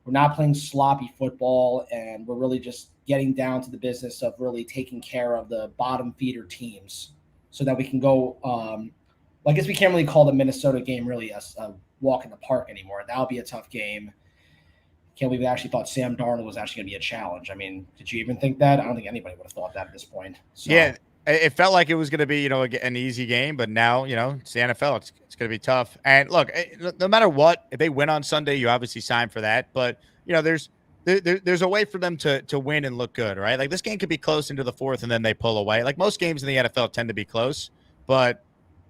[SPEAKER 14] we're not playing sloppy football and we're really just getting down to the business of really taking care of the bottom feeder teams so that we can go I guess we can't really call the Minnesota game really a walk in the park anymore. That'll be a tough game. Can't believe we actually thought Sam Darnold was actually going to be a challenge. I mean, did you even think that? I don't think anybody would have thought that at this point. So.
[SPEAKER 2] Yeah, it felt like it was going to be, an easy game, but now, it's the NFL. It's going to be tough. And look, no matter what, if they win on Sunday, you obviously sign for that. But, there's a way for them to win and look good, right? Like this game could be close into the fourth and then they pull away. Like most games in the NFL tend to be close, but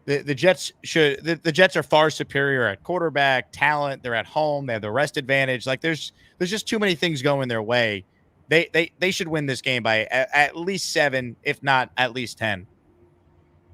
[SPEAKER 2] the Jets the Jets are far superior at quarterback talent. They're at home. They have the rest advantage. Like there's just too many things going their way. They should win this game by at least 7, if not at least 10.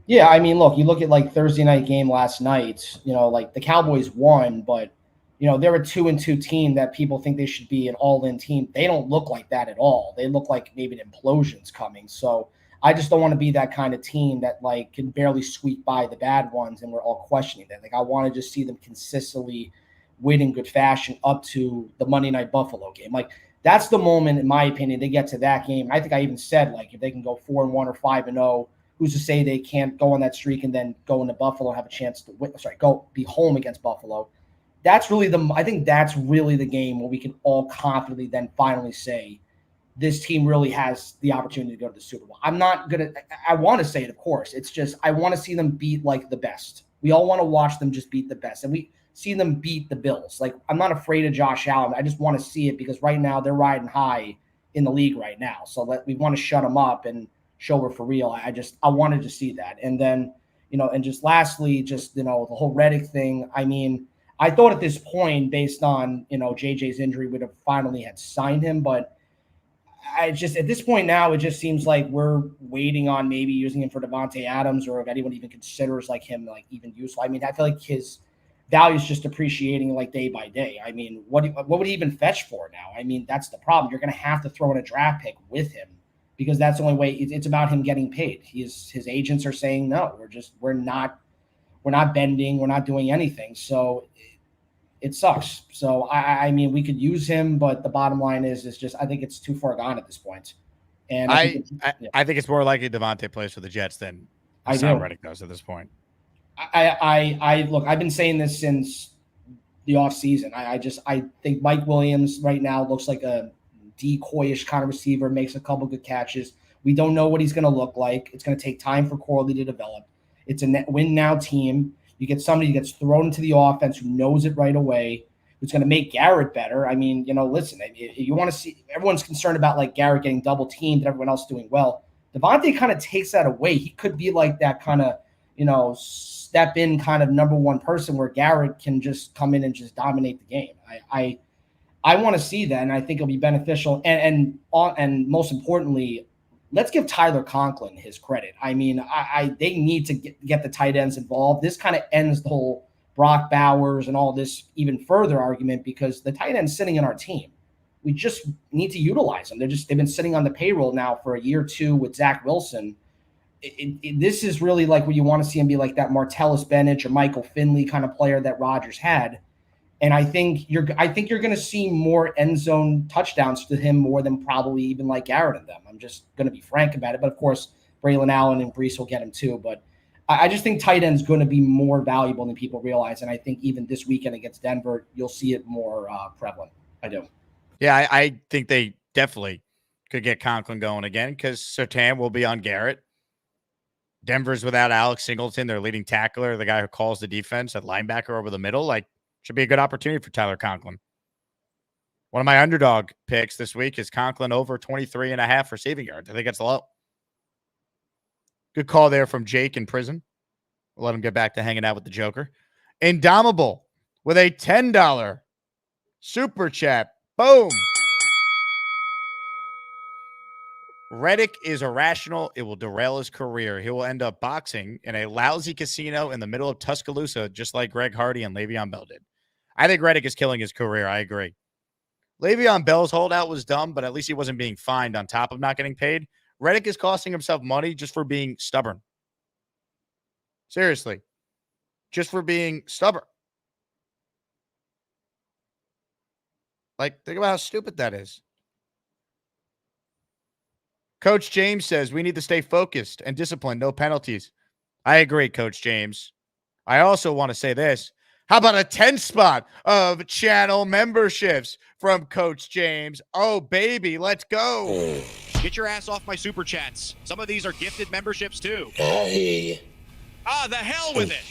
[SPEAKER 14] Yeah, I mean, look, you look at like Thursday night game last night, like the Cowboys won, but they're a 2-2 team that people think they should be an all-in team. They don't look like that at all. They look like maybe an implosion's coming. So I just don't want to be that kind of team that like can barely squeak by the bad ones and we're all questioning them. Like I want to just see them consistently win in good fashion up to the Monday Night Buffalo game. Like that's the moment, in my opinion, they get to that game. I think I even said like if they can go 4-1 or 5-0, who's to say they can't go on that streak and then go into Buffalo and have a chance to win? Go be home against Buffalo. that's really I think that's really the game where we can all confidently then finally say this team really has the opportunity to go to the Super Bowl. I'm not going to – I want to say it, of course. It's just I want to see them beat, like, the best. We all want to watch them just beat the best. And we see them beat the Bills. Like, I'm not afraid of Josh Allen. I just want to see it because right now they're riding high in the league right now. So we want to shut them up and show we're for real. I wanted to see that. And then, and just lastly, just, the whole Reddick thing. I mean, I thought at this point, based on, JJ's injury, would have finally had signed him. But at this point now, it just seems like we're waiting on maybe using him for Devontae Adams, or if anyone even considers like him like even useful. I mean, I feel like his value is just depreciating like day by day. I mean, what would he even fetch for now? I mean, that's the problem. You're going to have to throw in a draft pick with him because that's the only way. It's about him getting paid. His agents are saying no. We're not bending. We're not doing anything. So it sucks. So I mean, we could use him, but the bottom line is just I think it's too far gone at this point. And
[SPEAKER 2] I think it's more likely Devontae plays for the Jets than Haason Reddick does at this point.
[SPEAKER 14] I look, I've been saying this since the offseason. I think Mike Williams right now looks like a decoyish kind of receiver, makes a couple good catches. We don't know what he's going to look like. It's going to take time for Corley to develop. It's a win now team. You get somebody who gets thrown into the offense who knows it right away, who's going to make Garrett better. I mean, listen, you want to see – everyone's concerned about, like, Garrett getting double teamed and everyone else doing well. Devontae kind of takes that away. He could be like that kind of, step in kind of number one person where Garrett can just come in and just dominate the game. I want to see that, and I think it'll be beneficial. And most importantly, let's give Tyler Conklin his credit. I mean, they need to get the tight ends involved. This kind of ends the whole Brock Bowers and all this even further argument because the tight end's sitting in our team. We just need to utilize them. They've been sitting on the payroll now for a year or two with Zach Wilson. This is really like what you want to see him be like that Martellus Bennett or Michael Finley kind of player that Rodgers had. And I think you're going to see more end zone touchdowns to him more than probably even like Garrett and them. I'm just going to be frank about it. But of course, Braylon Allen and Brees will get him too. But I just think tight end's going to be more valuable than people realize. And I think even this weekend against Denver, you'll see it more prevalent. I do.
[SPEAKER 2] Yeah, I think they definitely could get Conklin going again because Surtain will be on Garrett. Denver's without Alex Singleton, their leading tackler, the guy who calls the defense at linebacker over the middle. Like, should be a good opportunity for Tyler Conklin. One of my underdog picks this week is Conklin over 23.5 receiving yards. I think that's low. Good call there from Jake in prison. We'll let him get back to hanging out with the Joker. Indomitable with a $10 super chat. Boom. Reddick is irrational. It will derail his career. He will end up boxing in a lousy casino in the middle of Tuscaloosa, just like Greg Hardy and Le'Veon Bell did. I think Reddick is killing his career. I agree. Le'Veon Bell's holdout was dumb, but at least he wasn't being fined on top of not getting paid. Reddick is costing himself money just for being stubborn. Seriously. Just for being stubborn. Like, think about how stupid that is. Coach James says we need to stay focused and disciplined, no penalties. I agree, Coach James. I also want to say this. How about a 10 spot of channel memberships from Coach James? Oh, baby, let's go.
[SPEAKER 15] Get your ass off my super chats. Some of these are gifted memberships, too.
[SPEAKER 7] Hey.
[SPEAKER 15] The hell with it.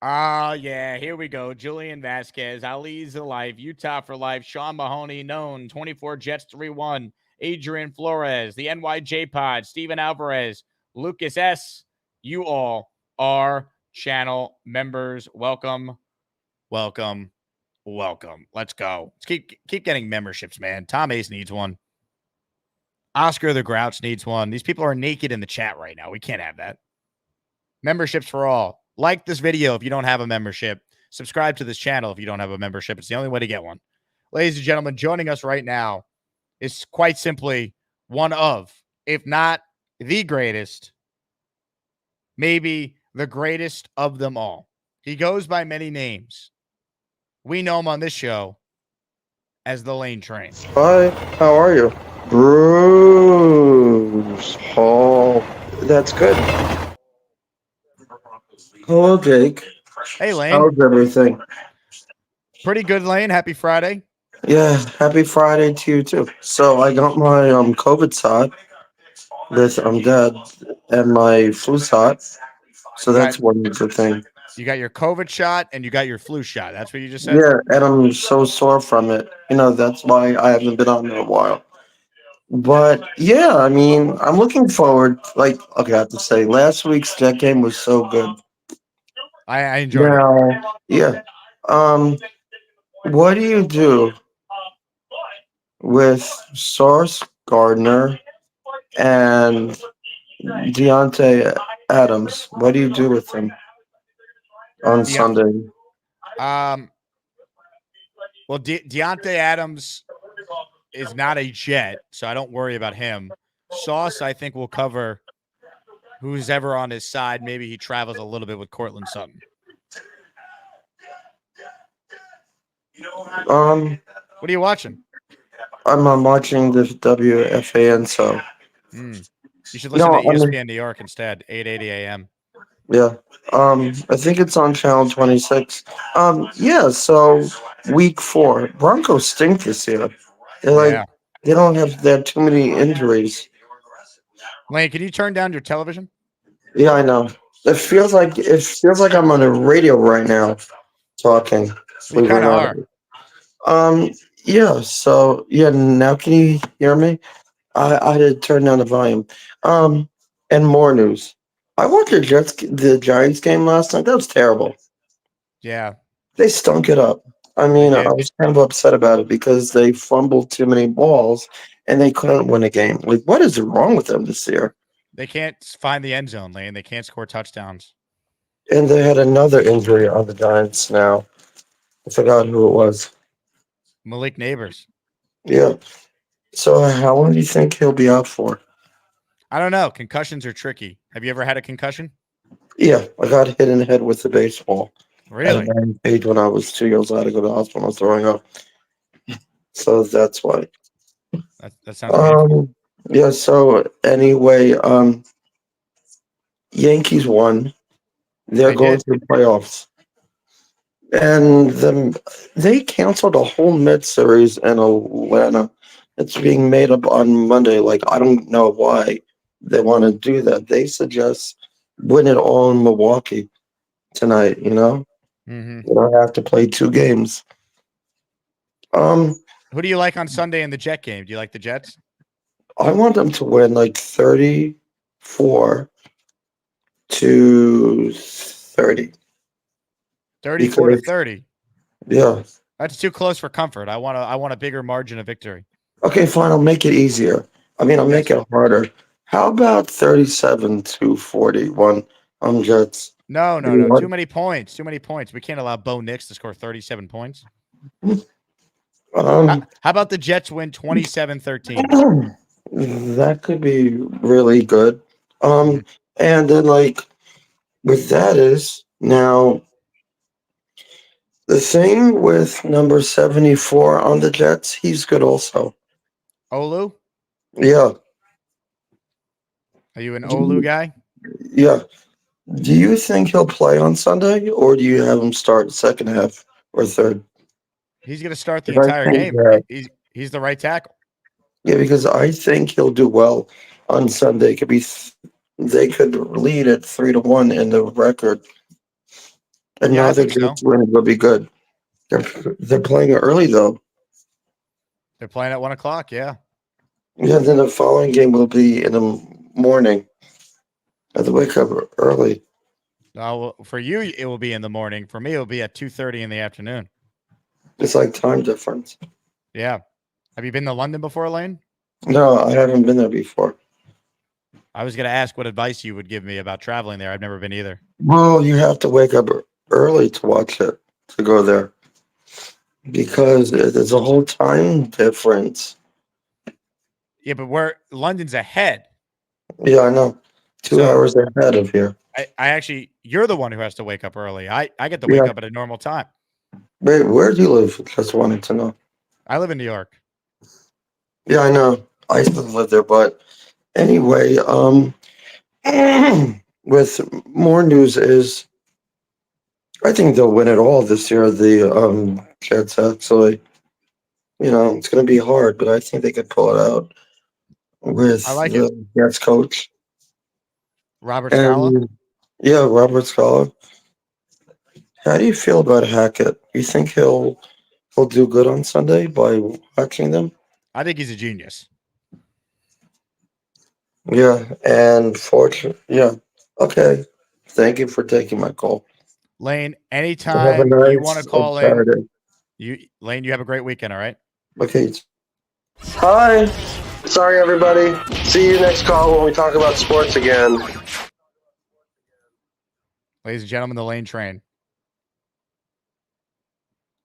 [SPEAKER 2] Yeah, here we go. Julian Vasquez, Ali's alive, Utah for life, Sean Mahoney, known, 24 Jets 3-1, Adrian Flores, the NYJ Pod, Steven Alvarez, Lucas S. You all are channel members. Welcome, welcome, welcome. Let's go. Let's keep getting memberships, man. Tom Ace needs one. Oscar the Grouch needs one. These people are naked in the chat right now. We can't have that. Memberships for all. Like this video if you don't have a membership. Subscribe to this channel if you don't have a membership. It's the only way to get one. Ladies and gentlemen, joining us right now is quite simply one of, if not the greatest, maybe the greatest of them all. He goes by many names. We know him on this show as the Lane Train.
[SPEAKER 16] Hi, how are you? Bruce Hall. That's good. Hello, Jake.
[SPEAKER 2] Hey, Lane.
[SPEAKER 16] How's everything?
[SPEAKER 2] Pretty good, Lane. Happy Friday.
[SPEAKER 16] Yeah, happy Friday to you too. So I got my COVID shot with Dad and my flu shot. So that's one good thing.
[SPEAKER 2] You got your COVID shot and you got your flu shot. That's what you just said?
[SPEAKER 16] Yeah, and I'm so sore from it. That's why I haven't been on in a while. But yeah, I mean, I'm looking forward. Like, okay, I have to say, last week's Jet game was so good.
[SPEAKER 2] I enjoyed it.
[SPEAKER 16] Yeah. What do you do with Sauce Gardner and Deontay Adams? What do you do with them on Sunday?
[SPEAKER 2] Well, Deontay Adams is not a Jet, so I don't worry about him. Sauce, I think, will cover who's ever on his side. Maybe he travels a little bit with Cortland Sutton. What are you watching?
[SPEAKER 16] I'm watching the WFAN, so.
[SPEAKER 2] You should listen to ESPN New York instead, 8:80 a.m.
[SPEAKER 16] Yeah. I think it's on channel 26. Yeah, so week 4. Broncos stink this year. They don't have that too many injuries.
[SPEAKER 2] Lane, can you turn down your television?
[SPEAKER 16] Yeah, I know. It feels like I'm on a radio right now talking.
[SPEAKER 2] We kind of
[SPEAKER 16] are. Yeah, so yeah, now can you hear me? I had to turn down the volume. And more news. I watched the Giants game last night. That was terrible.
[SPEAKER 2] Yeah.
[SPEAKER 16] They stunk it up. I mean, I was kind of upset about it because they fumbled too many balls and they couldn't win a game. Like, what is wrong with them this year?
[SPEAKER 2] They can't find the end zone, Lane. They can't score touchdowns.
[SPEAKER 16] And they had another injury on the Giants now. I forgot who it was.
[SPEAKER 2] Malik Neighbors.
[SPEAKER 16] Yeah. So how long do you think he'll be out for?
[SPEAKER 2] I don't know. Concussions are tricky. Have you ever had a concussion?
[SPEAKER 16] Yeah, I got hit in the head with a baseball.
[SPEAKER 2] Really?
[SPEAKER 16] At an age when I was 2 years old, I had to go to the hospital. I was throwing up. So that's why.
[SPEAKER 2] That sounds painful.
[SPEAKER 16] Yeah, so anyway, Yankees won. They're going to the playoffs. And they canceled a whole mid series in Atlanta. It's being made up on Monday. Like, I don't know why they want to do that. They suggest win it all in Milwaukee tonight, you know?
[SPEAKER 2] Mm-hmm.
[SPEAKER 16] You don't have to play 2 games.
[SPEAKER 2] Who do you like on Sunday in the Jet game? Do you like the Jets?
[SPEAKER 16] I want them to win like 34 to 30.
[SPEAKER 2] 34 to 30.
[SPEAKER 16] Yeah.
[SPEAKER 2] That's too close for comfort. I want a bigger margin of victory.
[SPEAKER 16] Okay, fine. I'll make it easier. I mean, I'll make it harder. How about 37 to 41 on Jets?
[SPEAKER 2] No. Too many points. We can't allow Bo Nix to score 37 points. How about the Jets win 27-13?
[SPEAKER 16] That could be really good. And then, like, with that is now the thing with number 74 on the Jets, he's good also.
[SPEAKER 2] Olu?
[SPEAKER 16] Yeah.
[SPEAKER 2] Are you an Olu guy?
[SPEAKER 16] Yeah. Do you think he'll play on Sunday, or do you have him start second half or third?
[SPEAKER 2] He's going to start the entire game. He's the right tackle.
[SPEAKER 16] Yeah, because I think he'll do well on Sunday. They could lead at 3-1 in the record, and now they're just winning. Will be good. They're playing early though.
[SPEAKER 2] They're playing at 1:00. Yeah.
[SPEAKER 16] Yeah. Then the following game will be in the morning. I have to wake up early.
[SPEAKER 2] For you, it will be in the morning. For me, it will be at 2:30 in the afternoon.
[SPEAKER 16] It's like time difference.
[SPEAKER 2] Yeah. Have you been to London before, Lane?
[SPEAKER 16] No, I haven't been there before.
[SPEAKER 2] I was going to ask what advice you would give me about traveling there. I've never been either.
[SPEAKER 16] Well, you have to wake up early to watch it, to go there. Because there's a whole time difference.
[SPEAKER 2] Yeah, but London's ahead.
[SPEAKER 16] Yeah, I know. 2 hours ahead of here.
[SPEAKER 2] You're the one who has to wake up early. I get to wake up at a normal time.
[SPEAKER 16] Wait, where do you live? Just wanted to know.
[SPEAKER 2] I live in New York.
[SPEAKER 16] Yeah, I know. I used to live there, but anyway, with more news is I think they'll win it all this year. The Jets actually, it's going to be hard, but I think they could pull it out with
[SPEAKER 2] I like
[SPEAKER 16] the Jets coach.
[SPEAKER 2] Robert Saleh?
[SPEAKER 16] Yeah, Robert Saleh. How do you feel about Hackett? You think he'll do good on Sunday by watching them?
[SPEAKER 2] I think he's a genius.
[SPEAKER 16] Yeah, and yeah. Okay. Thank you for taking my call.
[SPEAKER 2] Lane,
[SPEAKER 16] Have a
[SPEAKER 2] anytime
[SPEAKER 16] nice
[SPEAKER 2] you want to call in,
[SPEAKER 16] Saturday.
[SPEAKER 2] Lane, you have a great weekend, all right?
[SPEAKER 16] Okay. Hi. Sorry, everybody. See you next call when we talk about sports again.
[SPEAKER 2] Ladies and gentlemen, the Lane Train.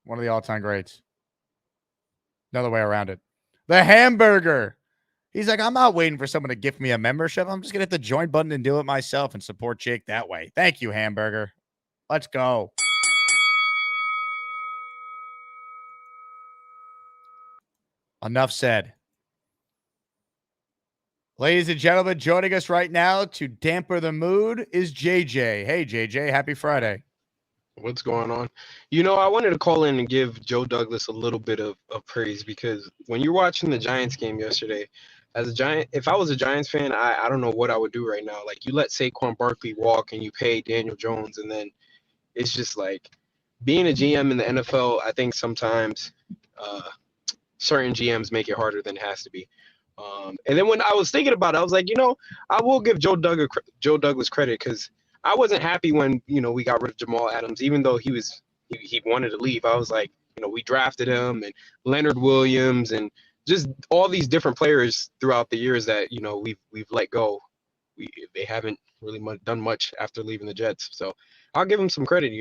[SPEAKER 2] One of the all-time greats. Another way around it. The Hamburger. He's like, I'm not waiting for someone to gift me a membership. I'm just going to hit the join button and do it myself and support Jake that way. Thank you, Hamburger. Let's go. Enough said. Ladies and gentlemen, joining us right now to damper the mood is JJ. Hey, JJ, happy Friday.
[SPEAKER 17] What's going on? I wanted to call in and give Joe Douglas a little bit of praise because when you're watching the Giants game yesterday, if I was a Giants fan, I don't know what I would do right now. Like, you let Saquon Barkley walk and you pay Daniel Jones, and then it's just like being a GM in the NFL. I think sometimes certain GMs make it harder than it has to be. And then when I was thinking about it, I was like, I will give Joe Douglas credit because I wasn't happy when, we got rid of Jamal Adams, even though he wanted to leave. I was like, we drafted him and Leonard Williams and just all these different players throughout the years that, we've let go. They haven't really done much after leaving the Jets. So I'll give him some credit.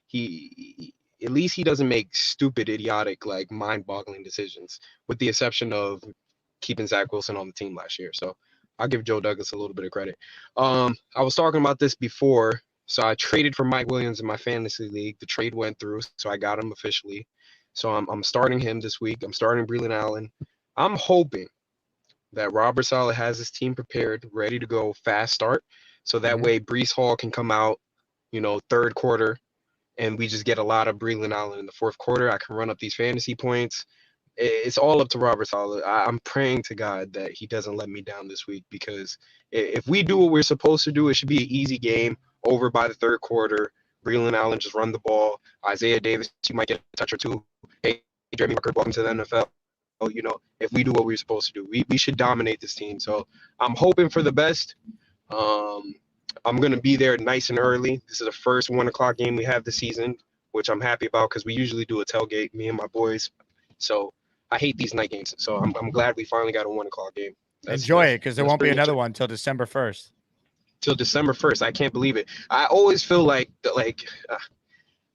[SPEAKER 17] He at least he doesn't make stupid, idiotic, like mind-boggling decisions, with the exception of keeping Zach Wilson on the team last year. So I'll give Joe Douglas a little bit of credit. I was talking about this before. So I traded for Mike Williams in my fantasy league. The trade went through, so I got him officially. So I'm starting him this week. I'm starting Breland Allen. I'm hoping that Robert Saleh has his team prepared, ready to go, fast start. So that way Breece Hall can come out, third quarter, and we just get a lot of Breland Allen in the fourth quarter. I can run up these fantasy points. It's all up to Robert Saleh. I'm praying to God that he doesn't let me down this week, because if we do what we're supposed to do, it should be an easy game, over by the third quarter. Breland Allen just run the ball. Isaiah Davis, you might get a touch or two. Hey, Jeremy Ruckert, welcome to the NFL. If we do what we're supposed to do, we should dominate this team. So I'm hoping for the best. I'm going to be there nice and early. This is the first 1 o'clock game we have this season, which I'm happy about because we usually do a tailgate, me and my boys. So I hate these night games. So I'm glad we finally got a 1 o'clock game.
[SPEAKER 2] Enjoy it, because there won't be another one until December 1st.
[SPEAKER 17] Till December 1st. I can't believe it. I always feel like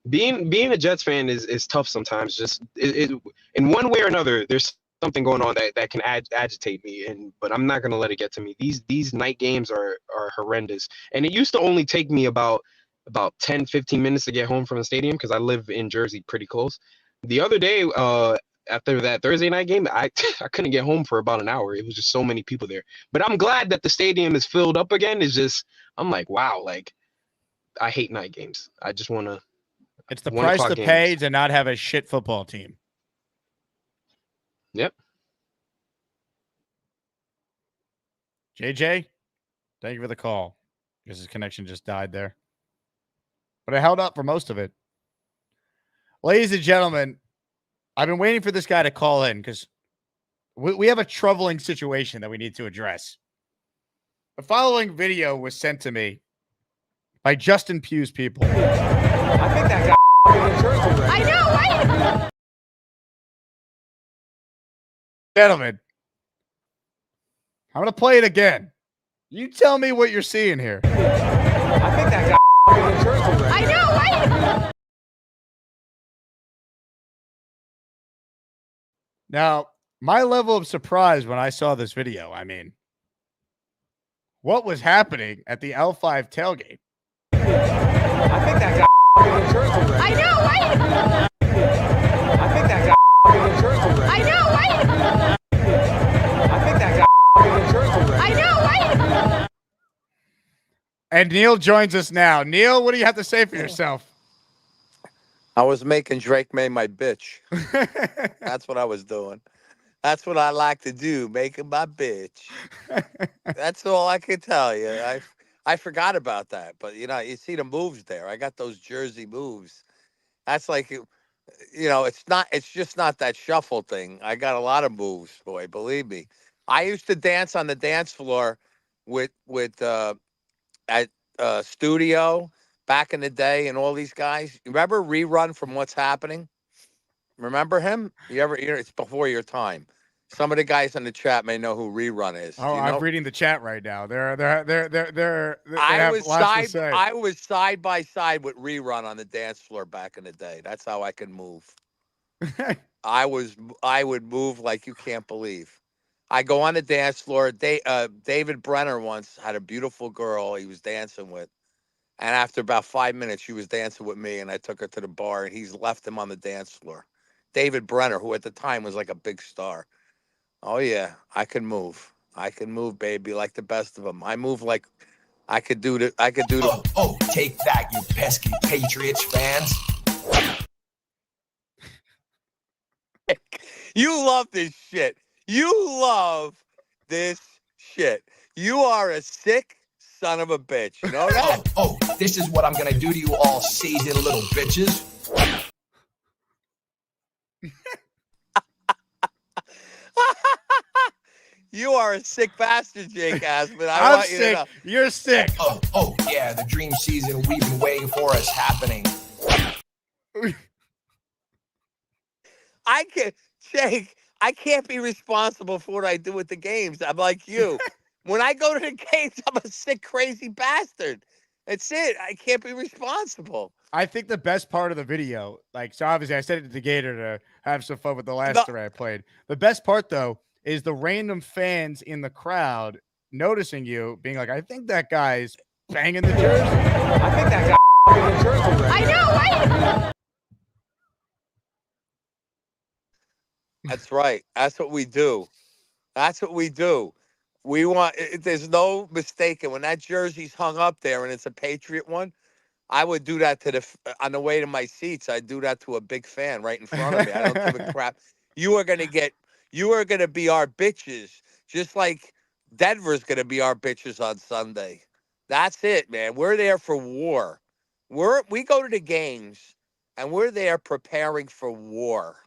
[SPEAKER 17] being a Jets fan is tough sometimes. Just in one way or another, there's something going on that can agitate me, but I'm not gonna let it get to me. These night games are horrendous, and it used to only take me about 10-15 minutes to get home from the stadium because I live in Jersey pretty close. The other day, after that Thursday night game, I couldn't get home for about an hour. It was just so many people there. But I'm glad that the stadium is filled up again. I'm like, wow, like, I hate night games. I just want to.
[SPEAKER 2] It's the price to pay to not have a shit football team.
[SPEAKER 17] Yep.
[SPEAKER 2] JJ, thank you for the call. Because his connection just died there. But I held up for most of it. Ladies and gentlemen, I've been waiting for this guy to call in because we have a troubling situation that we need to address. The following video was sent to me by Justin Pugh's people.
[SPEAKER 18] I think that guy I know, right?
[SPEAKER 2] Gentlemen, I'm going to play it again. You tell me what you're seeing here.
[SPEAKER 18] I think that guy I know, right?
[SPEAKER 2] Now, my level of surprise when I saw this video, I mean, what was happening at the L5 tailgate?
[SPEAKER 18] I think that guy I know, right? I think that guy I know, right? I think that guy I know, right?
[SPEAKER 2] And Neil joins us now. Neil, what do you have to say for yourself?
[SPEAKER 19] I was making Drake May my bitch. That's what I was doing. That's what I like to do, making my bitch. That's all I can tell you. I forgot about that, but you see the moves there. I got those Jersey moves. That's like, it's just not that shuffle thing. I got a lot of moves, boy. Believe me. I used to dance on the dance floor with at Studio back in the day, and all these guys. Remember Rerun from What's Happening? Remember him? It's before your time. Some of the guys in the chat may know who Rerun is.
[SPEAKER 2] Oh,
[SPEAKER 19] Do you
[SPEAKER 2] I'm
[SPEAKER 19] know?
[SPEAKER 2] reading the chat right now. They
[SPEAKER 19] I
[SPEAKER 2] have
[SPEAKER 19] was
[SPEAKER 2] lots to
[SPEAKER 19] side.
[SPEAKER 2] say.
[SPEAKER 19] I was side by side with Rerun on the dance floor back in the day. That's how I could move. I would move like you can't believe. I go on the dance floor. David Brenner once had a beautiful girl he was dancing with, and after about 5 minutes, she was dancing with me, and I took her to the bar, and he's left him on the dance floor. David Brenner, who at the time was like a big star. Oh yeah, I can move. I can move, baby, like the best of them. I move like I could do the.
[SPEAKER 20] Oh, take that, you pesky Patriots fans.
[SPEAKER 19] You love this shit. You love this shit. You are a sick son of a bitch. You know that?
[SPEAKER 20] Oh, this is what I'm gonna do to you all season, little bitches.
[SPEAKER 19] You are a sick bastard, Jake Asman.
[SPEAKER 2] I'm sick. You're sick.
[SPEAKER 20] Oh, yeah, the dream season we've been waiting for is happening.
[SPEAKER 19] Jake, I can't be responsible for what I do at the games. I'm like you. When I go to the games, I'm a sick, crazy bastard. That's it. I can't be responsible.
[SPEAKER 2] I think the best part of the video, so obviously I said it to Gator to have some fun with the last story I played. The best part, though, is the random fans in the crowd noticing you, being like, I think that guy's banging the jersey.
[SPEAKER 18] I think that guy banging the jersey.
[SPEAKER 19] I know, right? That's right. That's what we do. That's what we do. We want. There's no mistaking when that jersey's hung up there and it's a Patriot one. I would do that on the way to my seats. I'd do that to a big fan right in front of me. I don't give a crap. You are gonna be our bitches, just like Denver's gonna be our bitches on Sunday. That's it, man. We're there for war. We go to the games and we're there preparing for war.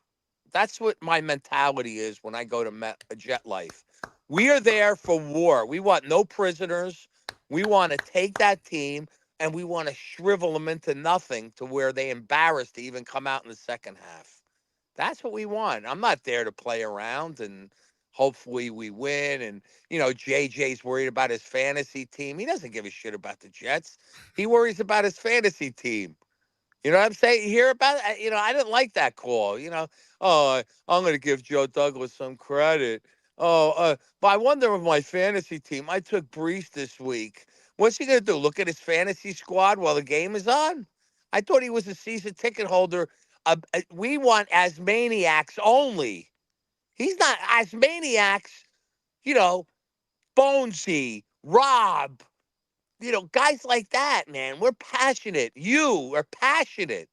[SPEAKER 19] That's what my mentality is when I go to Jet Life. We are there for war. We want no prisoners. We want to take that team and we want to shrivel them into nothing to where they embarrassed to even come out in the second half. That's what we want. I'm not there to play around and hopefully we win. And, JJ's worried about his fantasy team. He doesn't give a shit about the Jets. He worries about his fantasy team. You know what I'm saying? You hear about it? I didn't like that call. I'm going to give Joe Douglas some credit. But I wonder if my fantasy team, I took Brees this week. What's he going to do? Look at his fantasy squad while the game is on? I thought he was a season ticket holder. We want Asmaniacs only. He's not Asmaniacs, Bonesy, Rob, guys like that, man. We're passionate. You are passionate.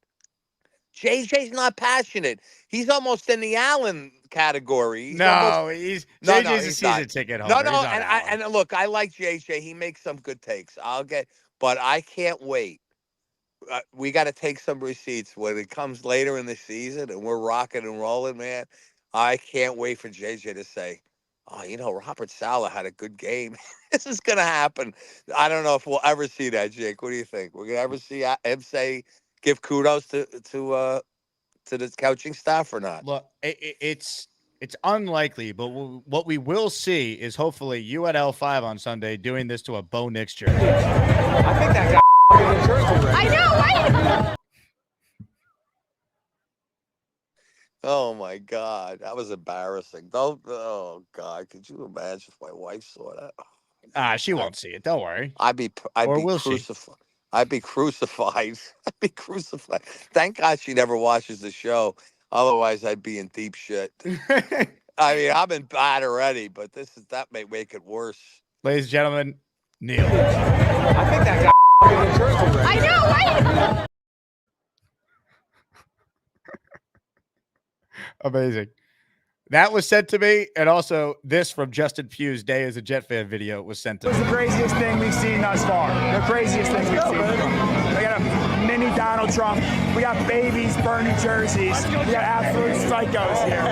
[SPEAKER 19] JJ's not passionate. He's almost in the Allen category.
[SPEAKER 2] JJ's a season ticket holder.
[SPEAKER 19] No, and look, I like JJ. He makes some good takes. But I can't wait. We got to take some receipts when it comes later in the season and we're rocking and rolling, man. I can't wait for JJ to say, Robert Saleh had a good game. This is going to happen. I don't know if we'll ever see that, Jake. What do you think? We're going to ever see him give kudos to the coaching staff or not?
[SPEAKER 2] Look, it's unlikely, but what we will see is hopefully you at L5 on Sunday doing this to a Bo Nix jersey.
[SPEAKER 18] I think that guy banging the jersey.
[SPEAKER 19] I know, right? Oh my God, that was embarrassing. Oh God, could you imagine if my wife saw that?
[SPEAKER 2] She won't see it. Don't worry.
[SPEAKER 19] I'd be crucified. I'd be crucified. I'd be crucified. Thank God she never watches the show. Otherwise, I'd be in deep shit. I mean, I'm in bad already, but that may make it worse.
[SPEAKER 2] Ladies and gentlemen, Neil.
[SPEAKER 18] I think that guy banging the jersey.
[SPEAKER 19] I know, right?
[SPEAKER 2] Amazing. That was sent to me, and also this from Justin Pugh's Day as a Jet Fan video was sent to me.
[SPEAKER 13] It was the craziest thing we've seen thus far. The craziest thing we've seen. We got a mini Donald Trump. We got babies burning jerseys. We got absolute psychos here.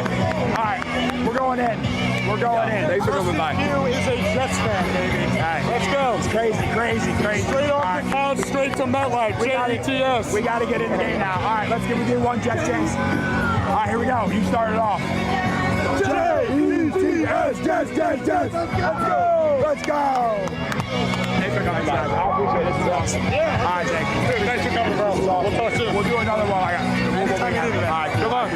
[SPEAKER 13] All right, we're going in. We're going in. Thanks for coming by.
[SPEAKER 4] Hugh is a Jets fan, baby.
[SPEAKER 13] All right.
[SPEAKER 4] Let's go.
[SPEAKER 13] It's crazy.
[SPEAKER 4] Straight off the mound, straight to MetLife. JETS.
[SPEAKER 13] We got to get in the game now. All right, let's do one Jets chance. All right, here we go. You start it off. Jets, Jets. Let's go. Thanks for coming by. I appreciate it. This is awesome.
[SPEAKER 4] Yeah.
[SPEAKER 13] All right, thank you.
[SPEAKER 4] Thanks for coming, bro. We'll talk soon.
[SPEAKER 13] We'll do another one. We'll make it happen. All right,
[SPEAKER 4] good luck.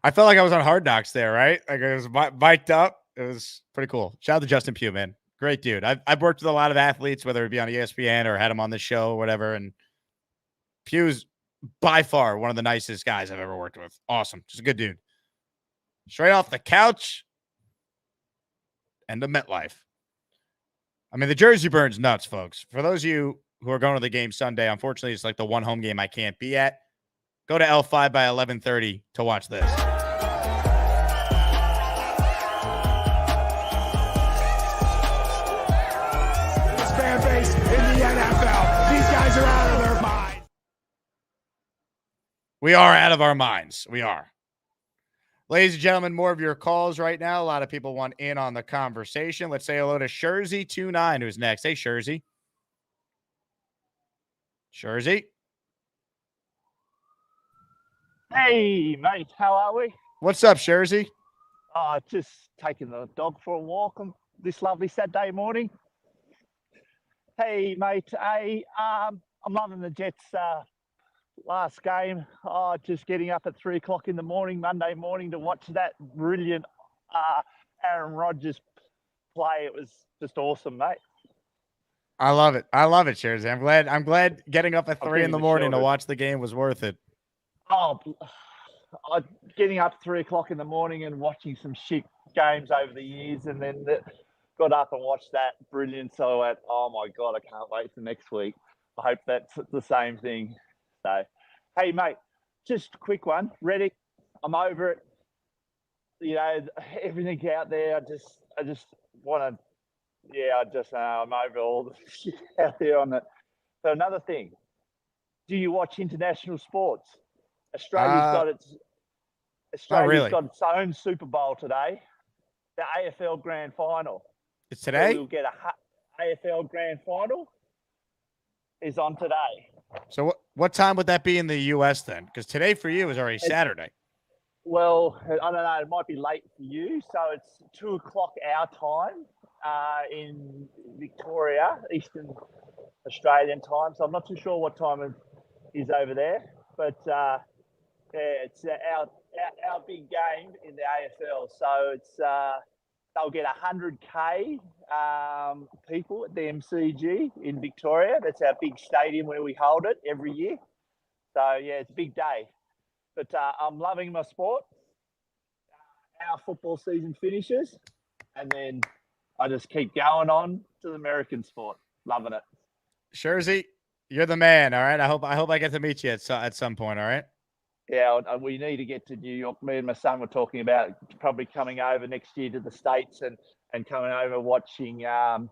[SPEAKER 2] I felt like I was on Hard Knocks there, right? Like it was mic'd up. It was pretty cool. Shout out to Justin Pugh, man. Great dude. I've worked with a lot of athletes, whether it be on ESPN or had him on the show or whatever. And Pugh's by far one of the nicest guys I've ever worked with. Awesome. Just a good dude. Straight off the couch and the MetLife. I mean, the jersey burn's nuts, folks. For those of you who are going to the game Sunday, unfortunately, it's like the one home game I can't be at. Go to L5 by 11:30 to watch this.
[SPEAKER 13] This fan base in the NFL. These guys are out of their minds.
[SPEAKER 2] We are out of our minds. We are. Ladies and gentlemen, more of your calls right now. A lot of people want in on the conversation. Let's say hello to Shurzy29, who's next. Hey, Shurzy. Shurzy.
[SPEAKER 21] Hey, mate. How are we?
[SPEAKER 2] What's up, Shurzy?
[SPEAKER 21] Just taking the dog for a walk on this lovely Saturday morning. Hey, mate. Hey, I'm loving the Jets last game. Just getting up at 3 o'clock in the morning, Monday morning, to watch that brilliant Aaron Rodgers play. It was just awesome, mate.
[SPEAKER 2] I love it. I love it, Shurzy. I'm glad getting up at 3 in the morning to watch the game was worth it.
[SPEAKER 21] Getting up at 3 o'clock in the morning and watching some shit games over the years, and then got up and watched that brilliant. So oh my God, I can't wait for next week. I hope that's the same thing. So, hey, mate, just a quick one. Reddick, I'm over it. You know, everything out there. I just want to, I'm over all the shit out there on it. So another thing, do you watch international sports? Australia's got its own Super Bowl today, the AFL Grand Final.
[SPEAKER 2] It's today?
[SPEAKER 21] So we'll get a AFL Grand Final is on today.
[SPEAKER 2] So what time would that be in the U.S. then? Because today for you is already Saturday.
[SPEAKER 21] Well, I don't know. It might be late for you. So it's 2 o'clock our time in Victoria, Eastern Australian time. So I'm not too sure what time it is over there. But, it's our big game in the AFL. So it's they'll get 100K people at the MCG in Victoria. That's our big stadium where we hold it every year. So, yeah, it's a big day. But I'm loving my sport. Our football season finishes, and then I just keep going on to the American sport. Loving it.
[SPEAKER 2] Shurzy, you're the man, all right? I hope I get to meet you at some point, all right?
[SPEAKER 21] Yeah, we need to get to New York. Me and my son were talking about probably coming over next year to the States and coming over watching some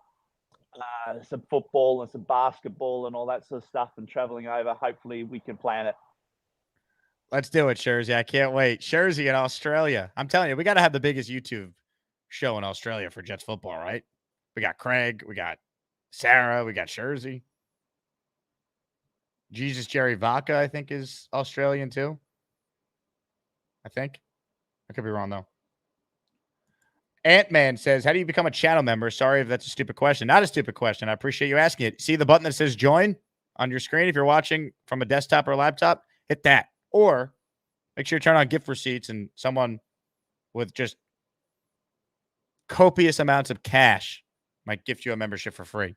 [SPEAKER 21] football and some basketball and all that sort of stuff and traveling over. Hopefully we can plan it.
[SPEAKER 2] Let's do it, Shurzy. I can't wait. Shurzy in Australia. I'm telling you, we got to have the biggest YouTube show in Australia for Jets football, right? We got Craig, we got Sarah, we got Shurzy. Jesus Jerry Vaca, I think, is Australian too. I think. I could be wrong, though. Ant-Man says, how do you become a channel member? Sorry if that's a stupid question. Not a stupid question. I appreciate you asking it. See the button that says join on your screen? If you're watching from a desktop or a laptop, hit that. Or make sure you turn on gift receipts and someone with just copious amounts of cash might gift you a membership for free.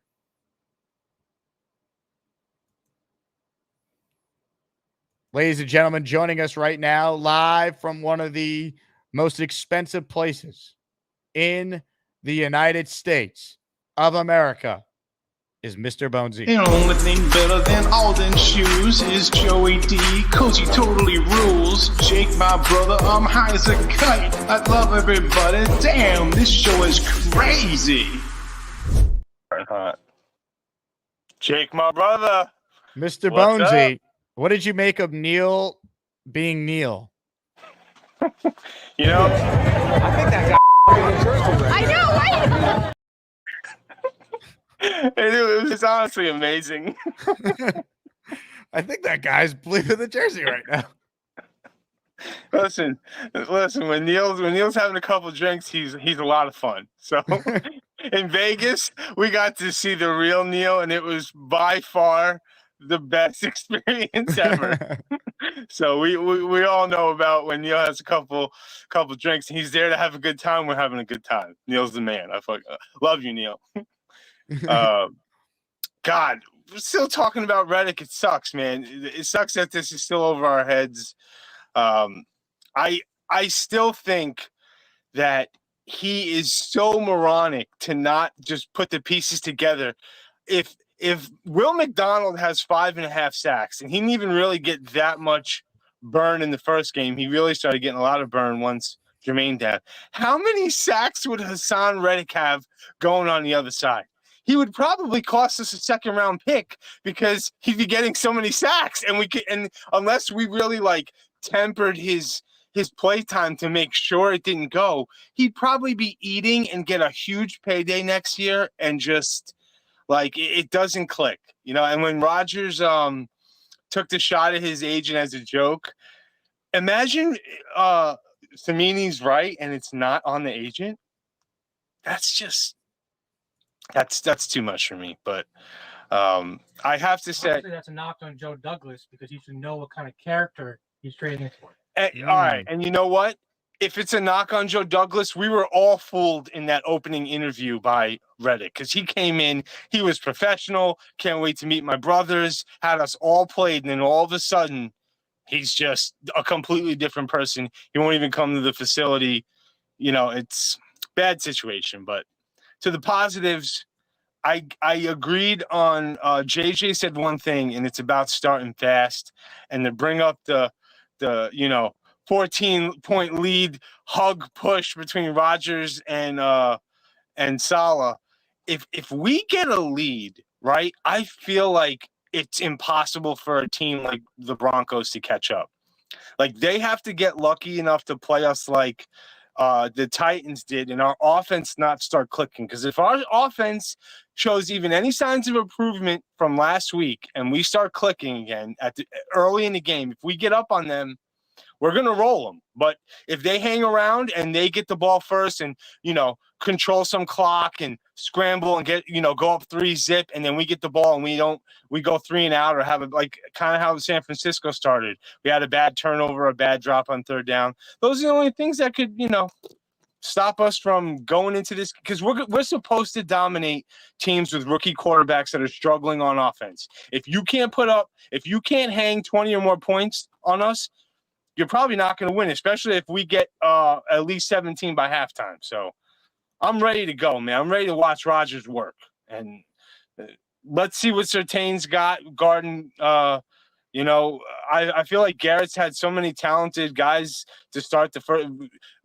[SPEAKER 2] Ladies and gentlemen, joining us right now live from one of the most expensive places in the United States of America, is Mr. Bonesy.
[SPEAKER 1] The only thing better than all them shoes is Joey D, cause he totally rules. Jake, my brother, I'm high as a kite. I love everybody. Damn, this show is crazy.
[SPEAKER 22] Jake, my brother.
[SPEAKER 2] Mr.
[SPEAKER 22] What's
[SPEAKER 2] Bonesy, what did you make of Neil being Neil?
[SPEAKER 22] You know,
[SPEAKER 18] I think that guy I know, right?
[SPEAKER 22] it was honestly amazing.
[SPEAKER 2] I think that guy's bleeding the jersey right now.
[SPEAKER 22] Listen. When Neil's having a couple drinks, he's a lot of fun. So in Vegas, we got to see the real Neil, and it was by far the best experience ever. So we all know about when Neil has a couple drinks and he's there to have a good time. We're having a good time. Neil's the man. I love you, Neil. God, we're still talking about Reddick. It sucks, man. It sucks that this is still over our heads. I still think that he is so moronic to not just put the pieces together. If Will McDonald has 5.5 sacks, and he didn't even really get that much burn in the first game, he really started getting a lot of burn once Jermaine died. How many sacks would Haason Reddick have going on the other side? He would probably cost us a second-round pick because he'd be getting so many sacks, and unless we really tempered his play time to make sure it didn't go, he'd probably be eating and get a huge payday next year, and just it doesn't click, And when Rodgers took the shot at his agent as a joke, imagine Cimini's right and it's not on the agent. That's too much for me. But I have to say,
[SPEAKER 23] honestly, that's a knock on Joe Douglas because he should know what kind of character he's trading for.
[SPEAKER 22] All right, and you know what? If it's a knock on Joe Douglas, we were all fooled in that opening interview by Reddick because he came in, he was professional, can't wait to meet my brothers, had us all played, and then all of a sudden, he's just a completely different person. He won't even come to the facility. It's a bad situation. But to the positives, I agreed on JJ said one thing, and it's about starting fast and to bring up the 14-point lead hug push between Rodgers and Saleh. If we get a lead, right, I feel like it's impossible for a team like the Broncos to catch up. They have to get lucky enough to play us like the Titans did, and our offense not start clicking. Because if our offense shows even any signs of improvement from last week, and we start clicking again early in the game, if we get up on them, we're going to roll them. But if they hang around and they get the ball first and, control some clock and scramble and get, go up 3-zip, and then we get the ball and we go 3 and out, or have it kind of how San Francisco started. We had a bad turnover, a bad drop on third down. Those are the only things that could, stop us from going into this, because we're supposed to dominate teams with rookie quarterbacks that are struggling on offense. If you can't hang 20 or more points on us, you're probably not going to win, especially if we get at least 17 by halftime. So I'm ready to go, man. I'm ready to watch Rodgers work. And let's see what Surtain's got guarding. I feel like Garrett's had so many talented guys to start the first.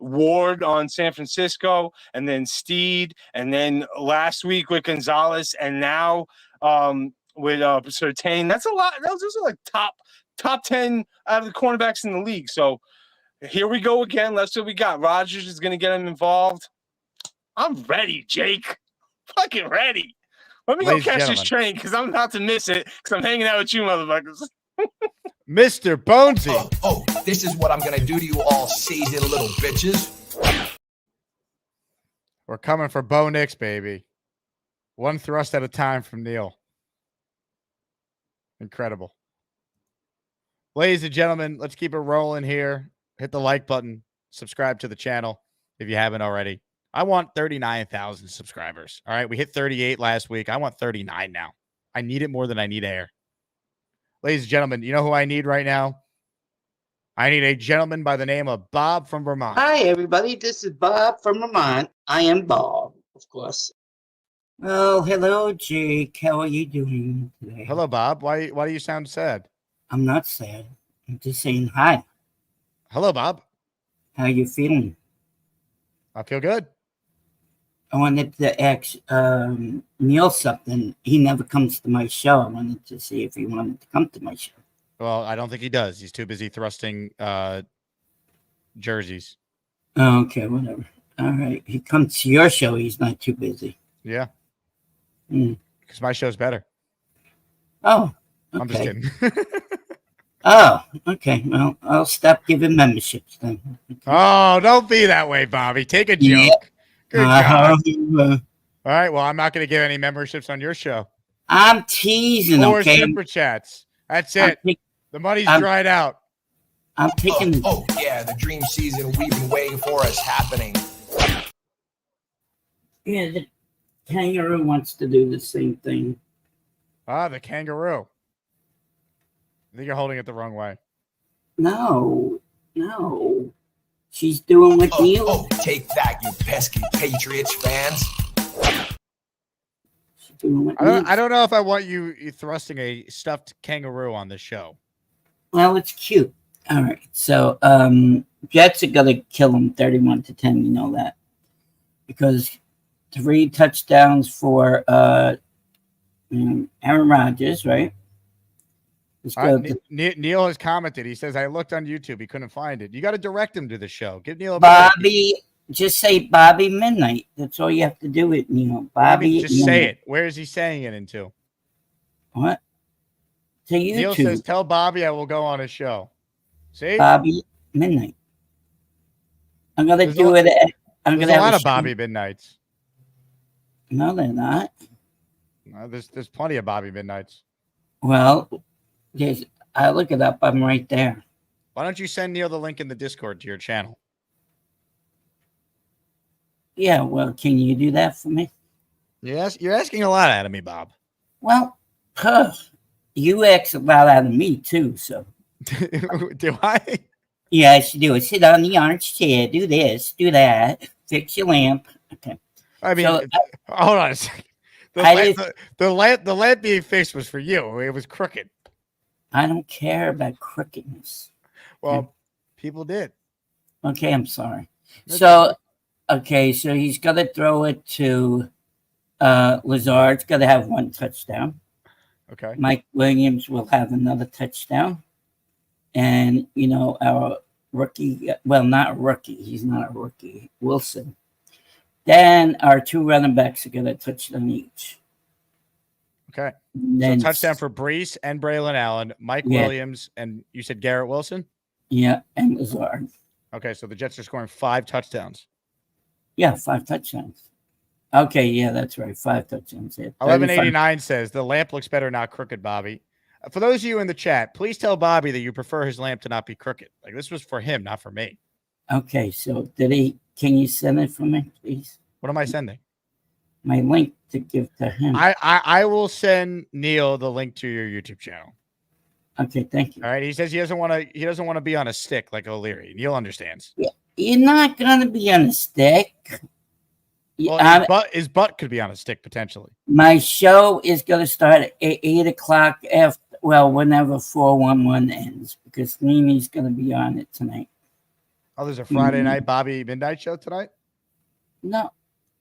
[SPEAKER 22] Ward on San Francisco, and then Steed, and then last week with Gonzalez, and now with Surtain. That's a lot. Those are top 10 out of the cornerbacks in the league. So here we go again. Let's see what we got. Rodgers is going to get him involved. I'm ready, Jake. Fucking ready. Let me go catch this train because I'm about to miss it because I'm hanging out with you motherfuckers.
[SPEAKER 2] Mr. Bonesy.
[SPEAKER 20] Oh, this is what I'm going to do to you all season, little bitches.
[SPEAKER 2] We're coming for Bo Nix, baby. One thrust at a time from Neil. Incredible. Ladies and gentlemen, let's keep it rolling here. Hit the like button. Subscribe to the channel if you haven't already. I want 39,000 subscribers. All right, we hit 38 last week. I want 39 now. I need it more than I need air. Ladies and gentlemen, you know who I need right now? I need a gentleman by the name of Bob from Vermont.
[SPEAKER 24] Hi, everybody. This is Bob from Vermont. I am Bob, of course.
[SPEAKER 3] Well, hello, Jake. How are you doing today?
[SPEAKER 2] Hello, Bob. Why do you sound sad?
[SPEAKER 3] I'm not sad. I'm just saying hi.
[SPEAKER 2] Hello, Bob.
[SPEAKER 3] How you feeling?
[SPEAKER 2] I feel good.
[SPEAKER 3] I wanted to ask Neil something. He never comes to my show. I wanted to see if he wanted to come to my show.
[SPEAKER 2] Well, I don't think he does. He's too busy thrusting jerseys.
[SPEAKER 3] Oh, okay, whatever. All right. He comes to your show. He's not too busy.
[SPEAKER 2] Yeah.
[SPEAKER 3] Mm.
[SPEAKER 2] Because my show's better.
[SPEAKER 3] Oh, okay.
[SPEAKER 2] I'm just kidding.
[SPEAKER 3] Oh, okay. Well, I'll stop giving memberships then.
[SPEAKER 2] Oh, don't be that way, Bobby. Take a joke.
[SPEAKER 3] Yeah.
[SPEAKER 2] Good God.
[SPEAKER 3] All
[SPEAKER 2] right. Well, I'm not going to give any memberships on your show.
[SPEAKER 3] I'm teasing,
[SPEAKER 2] Or
[SPEAKER 3] okay?
[SPEAKER 2] Super Chats. That's it. The money's dried out.
[SPEAKER 3] I'm taking.
[SPEAKER 20] Oh, yeah, the dream season we've been waiting for is happening.
[SPEAKER 3] Yeah, the kangaroo wants to do the same thing.
[SPEAKER 2] Ah, the kangaroo. I think you're holding it the wrong way.
[SPEAKER 3] No. She's doing what Neil.
[SPEAKER 20] Oh, take that, you pesky Patriots fans.
[SPEAKER 3] She's doing what
[SPEAKER 2] I don't know if I want you thrusting a stuffed kangaroo on the show.
[SPEAKER 3] Well, it's cute. All right. So, Jets are gonna kill them 31-10. You know that because 3 touchdowns for Aaron Rodgers, right?
[SPEAKER 2] Neil has commented. He says, I looked on YouTube. He couldn't find it. You got to direct him to the show. Give Neil a
[SPEAKER 3] Bobby. Just say Bobby Midnight. That's all you have to do with Neil. Bobby.
[SPEAKER 2] Just say it. Where is he saying it into?
[SPEAKER 3] What? To YouTube.
[SPEAKER 2] Neil says, tell Bobby I will go on his show. See?
[SPEAKER 3] Bobby Midnight. I'm going to do it.
[SPEAKER 2] There's a lot of Bobby Midnights.
[SPEAKER 3] No, they're not.
[SPEAKER 2] No, there's plenty of Bobby Midnights.
[SPEAKER 3] Well, I look it up. I'm right there.
[SPEAKER 2] Why don't you send Neil the link in the Discord to your channel?
[SPEAKER 3] Yeah, well, can you do that for me?
[SPEAKER 2] Yes, you're asking a lot out of me, Bob.
[SPEAKER 3] Well, you ask a lot out of me too, so.
[SPEAKER 2] Do I?
[SPEAKER 3] Yes, you do. Sit on the orange chair. Do this. Do that. Fix your lamp. Okay.
[SPEAKER 2] I mean,
[SPEAKER 3] So,
[SPEAKER 2] hold on a second. The lamp being fixed was for you. It was crooked.
[SPEAKER 3] I don't care about crookedness.
[SPEAKER 2] Well, people did.
[SPEAKER 3] Okay, I'm sorry. So he's got to throw it to Lazard's got to have 1 touchdown.
[SPEAKER 2] Okay.
[SPEAKER 3] Mike Williams will have another touchdown. And, our rookie, well, not rookie. He's not a rookie. Wilson. Then our 2 running backs are going to touchdown each.
[SPEAKER 2] Okay.
[SPEAKER 3] Then
[SPEAKER 2] so touchdown for Brees and Braylon Allen, Mike Williams, and you said Garrett Wilson?
[SPEAKER 3] Yeah, and Lazard.
[SPEAKER 2] Okay, so the Jets are scoring 5 touchdowns.
[SPEAKER 3] Yeah, 5 touchdowns. Okay, yeah, that's right. 5 touchdowns. Yeah.
[SPEAKER 2] 1189 says the lamp looks better, not crooked, Bobby. For those of you in the chat, please tell Bobby that you prefer his lamp to not be crooked. Like this was for him, not for me.
[SPEAKER 3] Okay, so can you send it for me, please?
[SPEAKER 2] What am I sending?
[SPEAKER 3] My link to give to him.
[SPEAKER 2] I will send Neil the link to your YouTube channel.
[SPEAKER 3] Okay, thank you.
[SPEAKER 2] All right. He says he doesn't want to be on a stick like O'Leary. Neil understands.
[SPEAKER 3] Yeah, you're not gonna be on a stick.
[SPEAKER 2] Well, his butt could be on a stick potentially.
[SPEAKER 3] My show is gonna start at 8 o'clock whenever 411 ends, because Nini's gonna be on it tonight.
[SPEAKER 2] Oh, there's a Friday night Bobby Midnight show tonight?
[SPEAKER 3] No.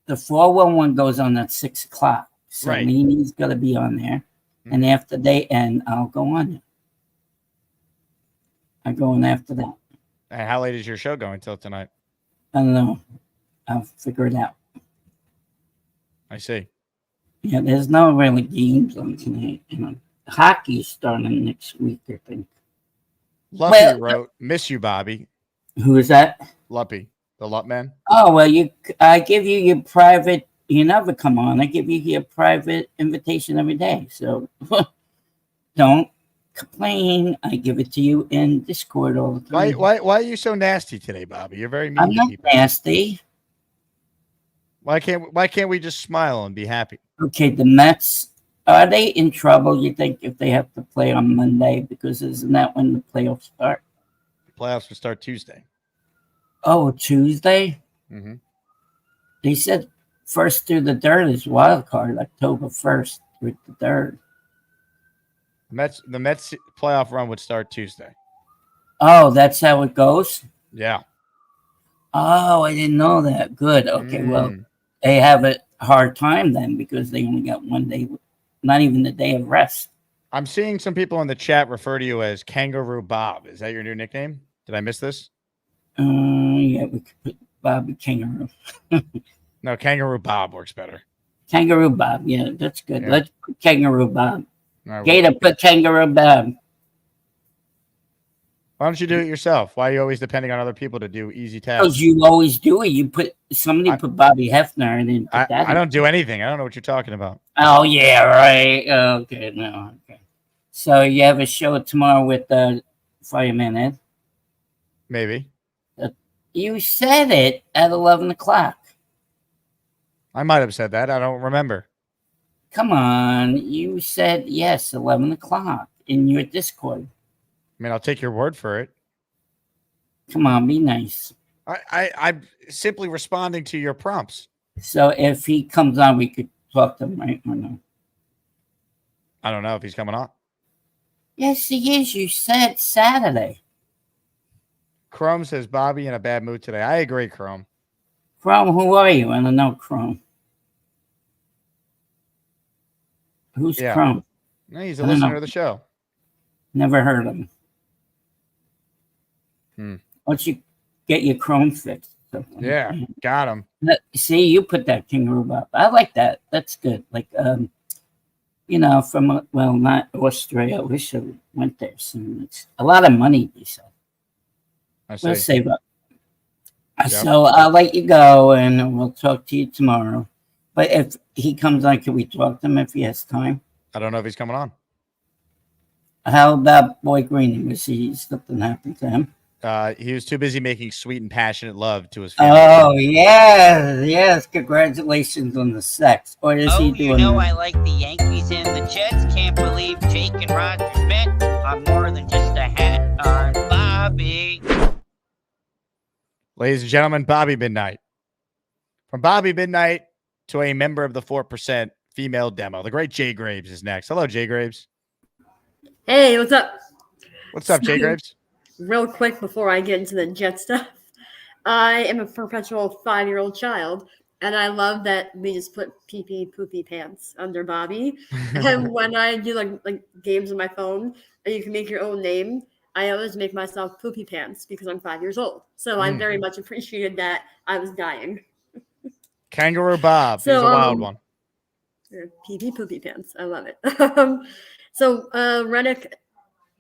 [SPEAKER 3] The 411 goes on at 6 o'clock. So
[SPEAKER 2] right.
[SPEAKER 3] Nini's gonna be on there. And after they end, I'll go on there. I'm going after that.
[SPEAKER 2] And how late is your show going till tonight?
[SPEAKER 3] I don't know. I'll figure it out.
[SPEAKER 2] I see.
[SPEAKER 3] Yeah, there's no really games on tonight. Hockey's starting next week, I think.
[SPEAKER 2] Luppy wrote, miss you, Bobby.
[SPEAKER 3] Who is that?
[SPEAKER 2] Luppy, the Lup man.
[SPEAKER 3] Oh, well, I give you your private, you never come on. I give you your private invitation every day. So don't complain. I give it to you in Discord all the time.
[SPEAKER 2] Why are you so nasty today, Bobby? You're very mean
[SPEAKER 3] I'm
[SPEAKER 2] to
[SPEAKER 3] not
[SPEAKER 2] people.
[SPEAKER 3] nasty.
[SPEAKER 2] Why can't we just smile and be happy?
[SPEAKER 3] Okay, the Mets, are they in trouble, you think, if they have to play on Monday? Because isn't that when the playoffs start?
[SPEAKER 2] The playoffs will start Tuesday.
[SPEAKER 3] Oh, Tuesday?
[SPEAKER 2] Mm-hmm.
[SPEAKER 3] They said 1st through the 3rd is wild card. October 1st through the 3rd.
[SPEAKER 2] The Mets playoff run would start Tuesday.
[SPEAKER 3] Oh, that's how it goes?
[SPEAKER 2] Yeah.
[SPEAKER 3] Oh, I didn't know that. Good. Okay, well, they have a hard time then because they only got 1 day, not even the day of rest.
[SPEAKER 2] I'm seeing some people in the chat refer to you as Kangaroo Bob. Is that your new nickname? Did I miss this?
[SPEAKER 3] Yeah, we could put Bobby Kangaroo.
[SPEAKER 2] No, Kangaroo Bob works better.
[SPEAKER 3] Kangaroo Bob. Yeah, that's good.
[SPEAKER 2] Yeah.
[SPEAKER 3] Let's put Kangaroo Bob.
[SPEAKER 2] All right,
[SPEAKER 3] Gator, put Kangaroo Bob.
[SPEAKER 2] Why don't you do it yourself? Why are you always depending on other people to do easy tasks?
[SPEAKER 3] Because you always do it. You put somebody put Bobby Hefner and then put that.
[SPEAKER 2] I don't do anything. I don't know what you're talking about.
[SPEAKER 3] Oh yeah, right. Okay, no, okay. So you have a show tomorrow with Fireman Ed?
[SPEAKER 2] Maybe.
[SPEAKER 3] You said it at 11 o'clock.
[SPEAKER 2] I might have said that. I don't remember.
[SPEAKER 3] Come on. You said yes, 11 o'clock in your Discord.
[SPEAKER 2] I mean, I'll take your word for it.
[SPEAKER 3] Come on, be nice.
[SPEAKER 2] I'm simply responding to your prompts.
[SPEAKER 3] So if he comes on, we could talk to him, right? Or no?
[SPEAKER 2] I don't know if he's coming on.
[SPEAKER 3] Yes, he is. You said Saturday.
[SPEAKER 2] Chrome says Bobby in a bad mood today. I agree, Chrome.
[SPEAKER 3] Chrome, who are you? I don't know, Chrome. Who's Chrome?
[SPEAKER 2] No, he's a listener to the show.
[SPEAKER 3] Never heard of him. Why don't you get your Chrome fixed?
[SPEAKER 2] Yeah, got him.
[SPEAKER 3] See, you put that Kangaroo up. I like that. That's good. Like, from, not Australia. I wish I went there soon. It's a lot of money, they said. Let's save up. Yep. So I'll let you go, and we'll talk to you tomorrow. But if he comes on, can we talk to him if he has time?
[SPEAKER 2] I don't know if he's coming on.
[SPEAKER 3] How about Boy Green? Was something happened to him?
[SPEAKER 2] He was too busy making sweet and passionate love to his family.
[SPEAKER 3] Oh, yes. Congratulations on the sex. What is he doing?
[SPEAKER 5] I like the Yankees and the Jets. Can't believe Jake and Roger met on more than just a hat on Bobby.
[SPEAKER 2] Ladies and gentlemen, Bobby Midnight. From Bobby Midnight to a member of the 4% female demo. The great Jay Graves is next. Hello, Jay Graves.
[SPEAKER 6] Hey, what's up?
[SPEAKER 2] What's up, Jay Graves?
[SPEAKER 6] Real quick before I get into the Jet stuff, I am a perpetual 5-year-old child, and I love that we just put pee-pee poopy pants under Bobby. And when I do like games on my phone, and you can make your own name, I always make myself poopy pants because I'm 5 years old. So I very much appreciated that. I was dying.
[SPEAKER 2] Kangaroo Bob. He's a wild one.
[SPEAKER 6] Pee-pee poopy pants. I love it. Reddick.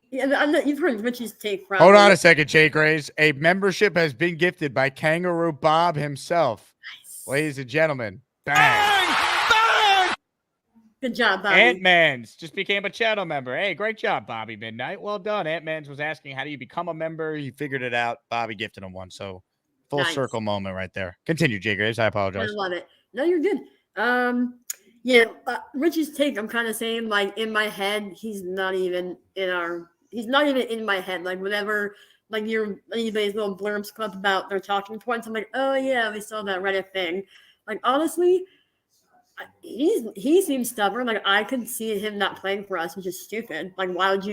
[SPEAKER 6] Yeah, you've heard Richie's take. Probably.
[SPEAKER 2] Hold on a second, Jay Graves. A membership has been gifted by Kangaroo Bob himself. Nice. Ladies and gentlemen, bang!
[SPEAKER 6] Good job, Bobby.
[SPEAKER 2] Ant-Man's just became a channel member. Hey, great job, Bobby Midnight. Well done. Ant-Man's was asking, how do you become a member? He figured it out. Bobby gifted him one. So full circle moment right there. Continue, Jay Graves. I apologize.
[SPEAKER 6] I love it. No, you're good. Richie's take, I'm kind of saying, like, in my head, he's not even in my head. Like, whenever, like, anybody's little blurbs come up about their talking points, I'm like, oh, yeah, we saw that Reddit thing. Like, honestly, he seems stubborn. Like, I could see him not playing for us, which is stupid. Like, why would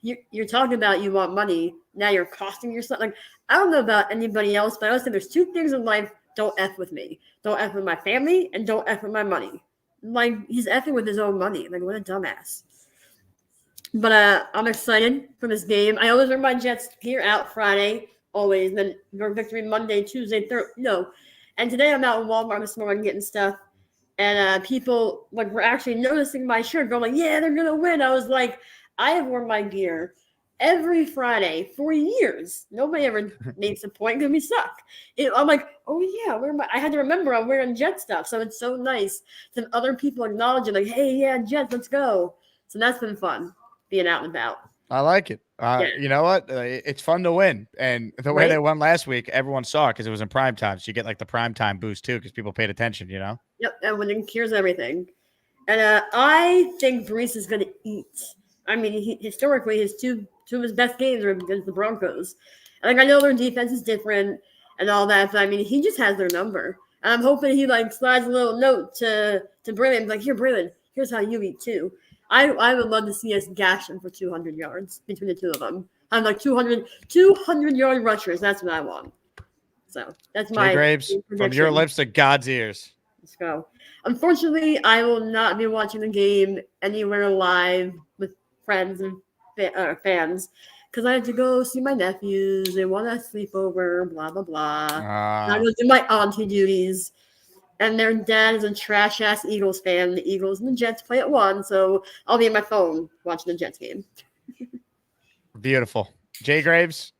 [SPEAKER 6] you're talking about you want money, now you're costing yourself. Like, I don't know about anybody else, but I would say there's 2 things in life. Don't F with me. Don't F with my family, and don't F with my money. Like, he's effing with his own money. Like, what a dumbass. But I'm excited for this game. I always wear my Jets gear out Friday, always. And then your victory Monday, Tuesday, And today I'm out in Walmart this morning getting stuff. And people were actually noticing my shirt, going like, yeah, they're going to win. I was like, I have worn my gear every Friday for years. Nobody ever makes a point because we suck. I'm like, oh yeah, I had to remember I'm wearing Jet stuff. So it's so nice that other people acknowledge it, like, hey, yeah, Jets, let's go. So that's been fun being out and about.
[SPEAKER 2] I like it. You know what? It's fun to win. And the way they won last week, everyone saw it because it was in prime time. So you get like the prime time boost too because people paid attention, you know?
[SPEAKER 6] Yep, everyone cures everything. And I think Brees is going to eat. I mean, historically, his two of his best games are against the Broncos. And, like, I know their defense is different and all that, but I mean, he just has their number. And I'm hoping he like slides a little note to Braylon, like, here, Braylon, here's how you eat too. I would love to see us gash him for 200 yards between the two of them. I'm like 200-yard rushers. That's what I want. So that's my
[SPEAKER 2] Jay Graves, from your lips to God's ears.
[SPEAKER 6] Let's go. Unfortunately, I will not be watching the game anywhere live with friends and fans because I have to go see my nephews. They want a sleepover, blah, blah, blah. I go do my auntie duties. And their dad is a trash-ass Eagles fan. The Eagles and the Jets play at 1, so I'll be on my phone watching the Jets game.
[SPEAKER 2] Beautiful. Jay Graves?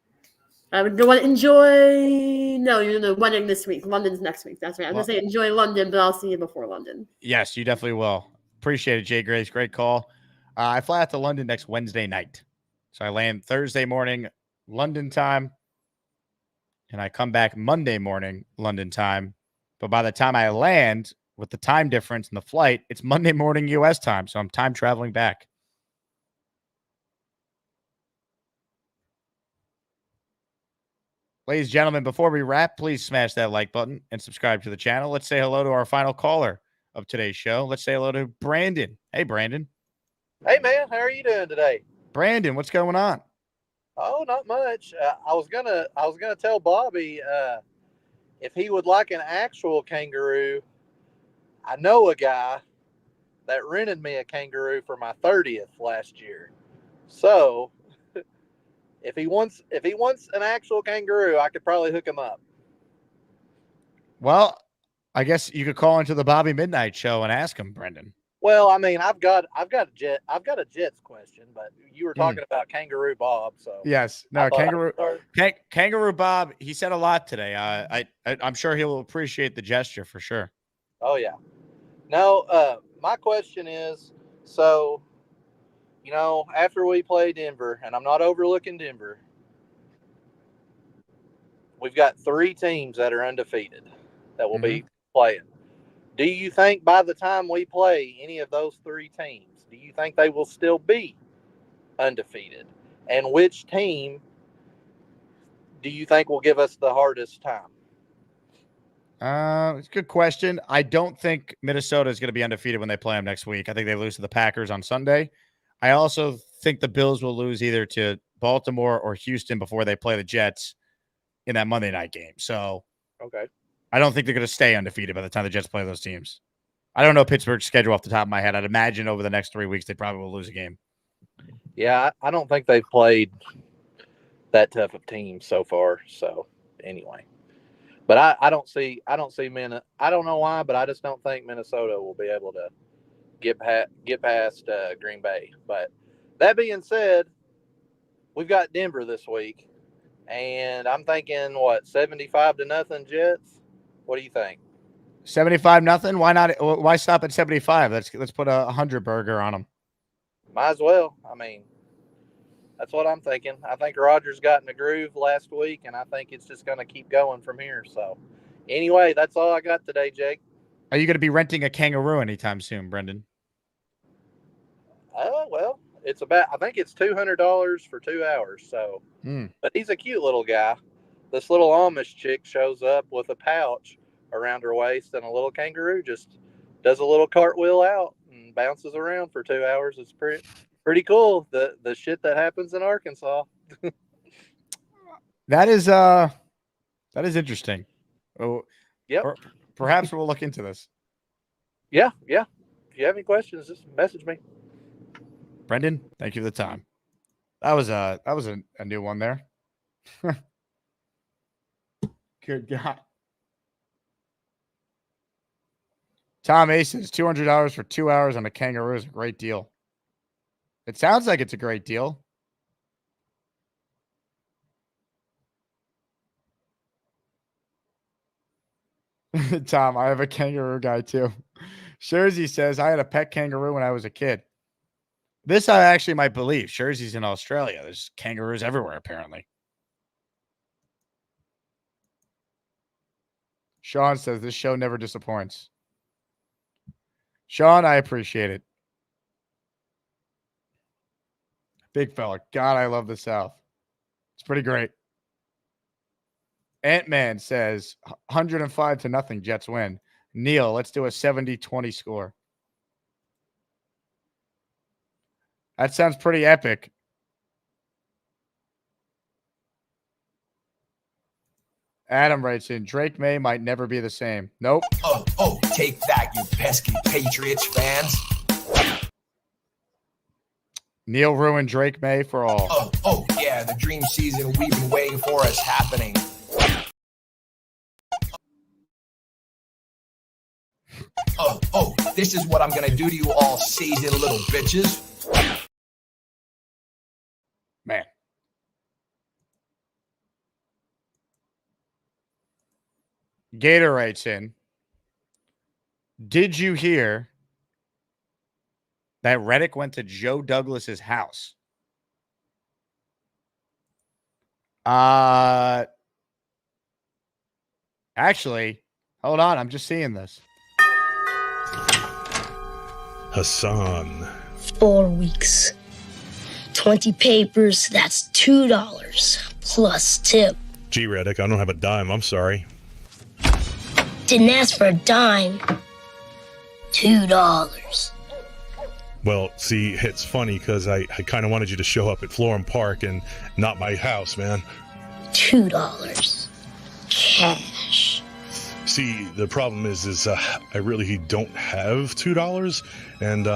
[SPEAKER 6] I would go and enjoy. No, London this week. London's next week. That's right. I'm going to say enjoy London, but I'll see you before London.
[SPEAKER 2] Yes, you definitely will. Appreciate it, Jay Graves. Great call. I fly out to London next Wednesday night. So I land Thursday morning, London time, and I come back Monday morning, London time. But by the time I land, with the time difference in the flight, it's Monday morning U.S. time. So I'm time traveling back. Ladies and gentlemen, before we wrap, please smash that like button and subscribe to the channel. Let's say hello to our final caller of today's show. Let's say hello to Brandon. Hey, Brandon.
[SPEAKER 8] Hey, man. How are you doing today?
[SPEAKER 2] Brandon, what's going on?
[SPEAKER 8] Oh, not much. I was gonna tell Bobby if he would like an actual kangaroo. I know a guy that rented me a kangaroo for my 30th last year. So if he wants an actual kangaroo, I could probably hook him up.
[SPEAKER 2] Well, I guess you could call into the Bobby Midnight Show and ask him, Brendan.
[SPEAKER 8] Well, I mean, I've got a Jets question, but you were talking about Kangaroo Bob, so
[SPEAKER 2] yes, no, Kangaroo Bob. He said a lot today. I'm sure he'll appreciate the gesture for sure.
[SPEAKER 8] Oh yeah. No, my question is, so after we play Denver, and I'm not overlooking Denver, we've got 3 teams that are undefeated that will be playing. Do you think by the time we play any of those 3 teams, do you think they will still be undefeated? And which team do you think will give us the hardest time?
[SPEAKER 2] It's a good question. I don't think Minnesota is going to be undefeated when they play them next week. I think they lose to the Packers on Sunday. I also think the Bills will lose either to Baltimore or Houston before they play the Jets in that Monday night game. So
[SPEAKER 8] okay.
[SPEAKER 2] I don't think they're going to stay undefeated by the time the Jets play those teams. I don't know Pittsburgh's schedule off the top of my head. I'd imagine over the next 3 weeks, they probably will lose a game.
[SPEAKER 8] Yeah, I don't think they've played that tough of team so far. So anyway, but I don't see I don't know why, but I just don't think Minnesota will be able to get past Green Bay. But that being said, we've got Denver this week, and I'm thinking 75-0 Jets. What do you think?
[SPEAKER 2] 75-0. Why not? Why stop at 75? Let's put a 100 burger on them.
[SPEAKER 8] Might as well. I mean, that's what I'm thinking. I think Rodgers got in the groove last week, and I think it's just going to keep going from here. So, anyway, that's all I got today, Jake.
[SPEAKER 2] Are you going to be renting a kangaroo anytime soon, Brendan?
[SPEAKER 8] Oh well, I think it's $200 for 2 hours. So, but he's a cute little guy. This little Amish chick shows up with a pouch around her waist, and a little kangaroo just does a little cartwheel out and bounces around for 2 hours. It's pretty cool. The shit that happens in Arkansas.
[SPEAKER 2] That is interesting. Oh,
[SPEAKER 8] yep.
[SPEAKER 2] Perhaps we'll look into this.
[SPEAKER 8] Yeah. If you have any questions, just message me.
[SPEAKER 2] Brendan, thank you for the time. That was a new one there. Good God. Tom A says $200 for 2 hours on a kangaroo is a great deal. It sounds like it's a great deal. Tom, I have a kangaroo guy too. Jersey says, I had a pet kangaroo when I was a kid. This I actually might believe. Jersey's in Australia. There's kangaroos everywhere, apparently. Sean says, this show never disappoints. Sean, I appreciate it. Big fella. God, I love the South. It's pretty great. Ant-Man says 105-0 Jets win. Neil, let's do a 70-20 score. That sounds pretty epic. Adam writes in, Drake May might never be the same. Nope.
[SPEAKER 20] Oh, take that, you pesky Patriots fans.
[SPEAKER 2] Neil ruined Drake May for all.
[SPEAKER 20] Oh, yeah, the dream season we've been waiting for is happening. Oh, this is what I'm going to do to you all season, little bitches.
[SPEAKER 2] Man. Gator writes in, did you hear that Reddick went to Joe Douglas's house? Actually, hold on. I'm just seeing this.
[SPEAKER 9] Haason.
[SPEAKER 10] 4 weeks. 20 papers, that's $2 plus tip.
[SPEAKER 9] Gee, Reddick, I don't have a dime. I'm sorry.
[SPEAKER 10] Didn't ask for a dime. $2.
[SPEAKER 9] Well, see, it's funny because I kind of wanted you to show up at Florham Park and not my house, man.
[SPEAKER 10] $2. Cash.
[SPEAKER 9] See, the problem is I really don't have $2, and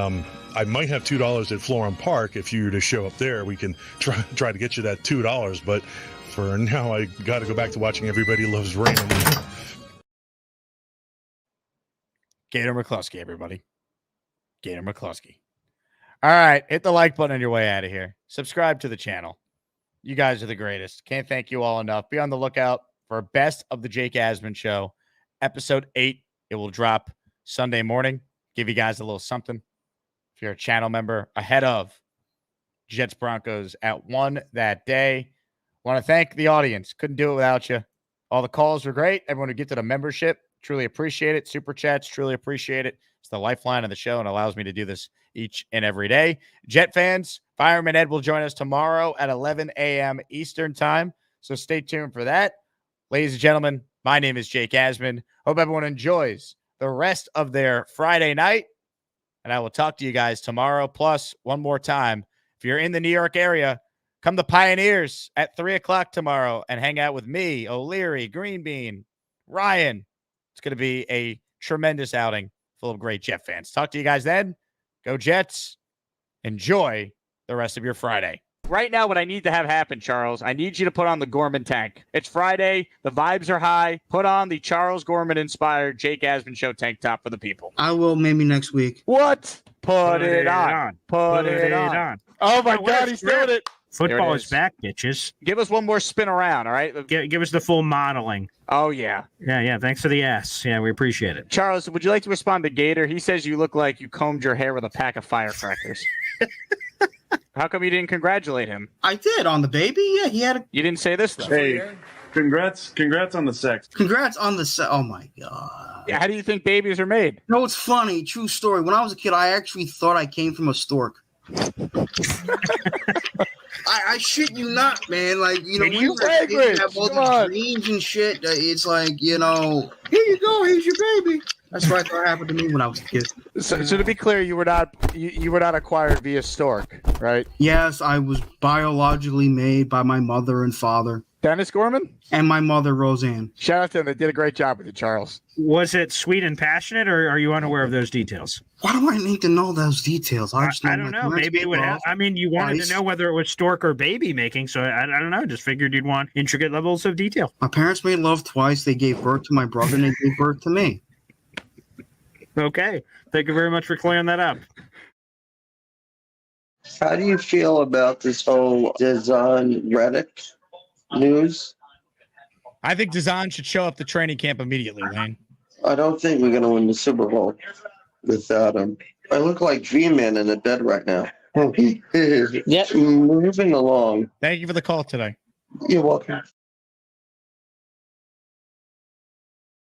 [SPEAKER 9] I might have $2 at Florham Park. If you were to show up there, we can try to get you that $2. But for now, I got to go back to watching Everybody Loves Raymond.
[SPEAKER 2] Gator McCluskey, everybody. Gator McCluskey. All right, hit the like button on your way out of here. Subscribe to the channel. You guys are the greatest. Can't thank you all enough. Be on the lookout for Best of the Jake Asman Show, Episode 8. It will drop Sunday morning. Give you guys a little something. If you're a channel member, ahead of Jets Broncos at 1 that day. Want to thank the audience. Couldn't do it without you. All the calls were great. Everyone who gifted a membership, truly appreciate it. Super chats, truly appreciate it. It's the lifeline of the show and allows me to do this each and every day. Jet fans, Fireman Ed will join us tomorrow at 11 a.m. Eastern time. So stay tuned for that. Ladies and gentlemen, my name is Jake Asman. Hope everyone enjoys the rest of their Friday night. And I will talk to you guys tomorrow. Plus, one more time, if you're in the New York area, come to Pioneers at 3 o'clock tomorrow and hang out with me, O'Leary, Green Bean, Ryan. It's going to be a tremendous outing full of great Jet fans. Talk to you guys then. Go Jets. Enjoy the rest of your Friday. Right now, what I need to have happen, Charles, I need you to put on the Gorman tank. It's Friday. The vibes are high. Put on the Charles Gorman-inspired Jake Asman Show tank top for the people.
[SPEAKER 11] I will maybe next week.
[SPEAKER 2] What? Put it on. Put it on. Oh, my God, he's doing it.
[SPEAKER 24] Football is back, bitches.
[SPEAKER 2] Give us one more spin around, all right?
[SPEAKER 24] Give us the full modeling.
[SPEAKER 2] Oh, yeah.
[SPEAKER 24] Yeah. Thanks for the ass. Yeah, we appreciate it.
[SPEAKER 2] Charles, would you like to respond to Gator? He says you look like you combed your hair with a pack of firecrackers. How come you didn't congratulate him?
[SPEAKER 11] I did on the baby. Yeah, he had a.
[SPEAKER 2] You didn't say this, though.
[SPEAKER 25] Hey, congrats on the sex.
[SPEAKER 11] Congrats on the sex. Oh, my God.
[SPEAKER 2] Yeah, how do you think babies are made?
[SPEAKER 11] No, it's funny. True story. When I was a kid, I actually thought I came from a stork. I shit you not, man. Like, you know, we have all these dreams and shit. It's like, you know, here you go, here's your baby. That's what I thought happened to me when I was a kid.
[SPEAKER 2] So to be clear, you were not acquired via stork, right?
[SPEAKER 11] Yes, I was biologically made by my mother and father.
[SPEAKER 2] Dennis Gorman?
[SPEAKER 11] And my mother, Roseanne.
[SPEAKER 2] Shout out to them. They did a great job with you, Charles.
[SPEAKER 24] Was it sweet and passionate, or are you unaware of those details?
[SPEAKER 11] Why do I need to know those details? I
[SPEAKER 24] don't know. Maybe it would have. I mean, you wanted to know whether it was stork or baby making, so I don't know. Just figured you'd want intricate levels of detail.
[SPEAKER 11] My parents made love twice. They gave birth to my brother, and they gave birth to me.
[SPEAKER 24] Okay. Thank you very much for clearing that up.
[SPEAKER 16] How do you feel about this whole Haason Reddick news?
[SPEAKER 2] I think Haason should show up to training camp immediately, Wayne.
[SPEAKER 16] I don't think we're going to win the Super Bowl without him. I look like V-Man in the bed right now. Yep. Moving along.
[SPEAKER 2] Thank you for the call today.
[SPEAKER 16] You're welcome.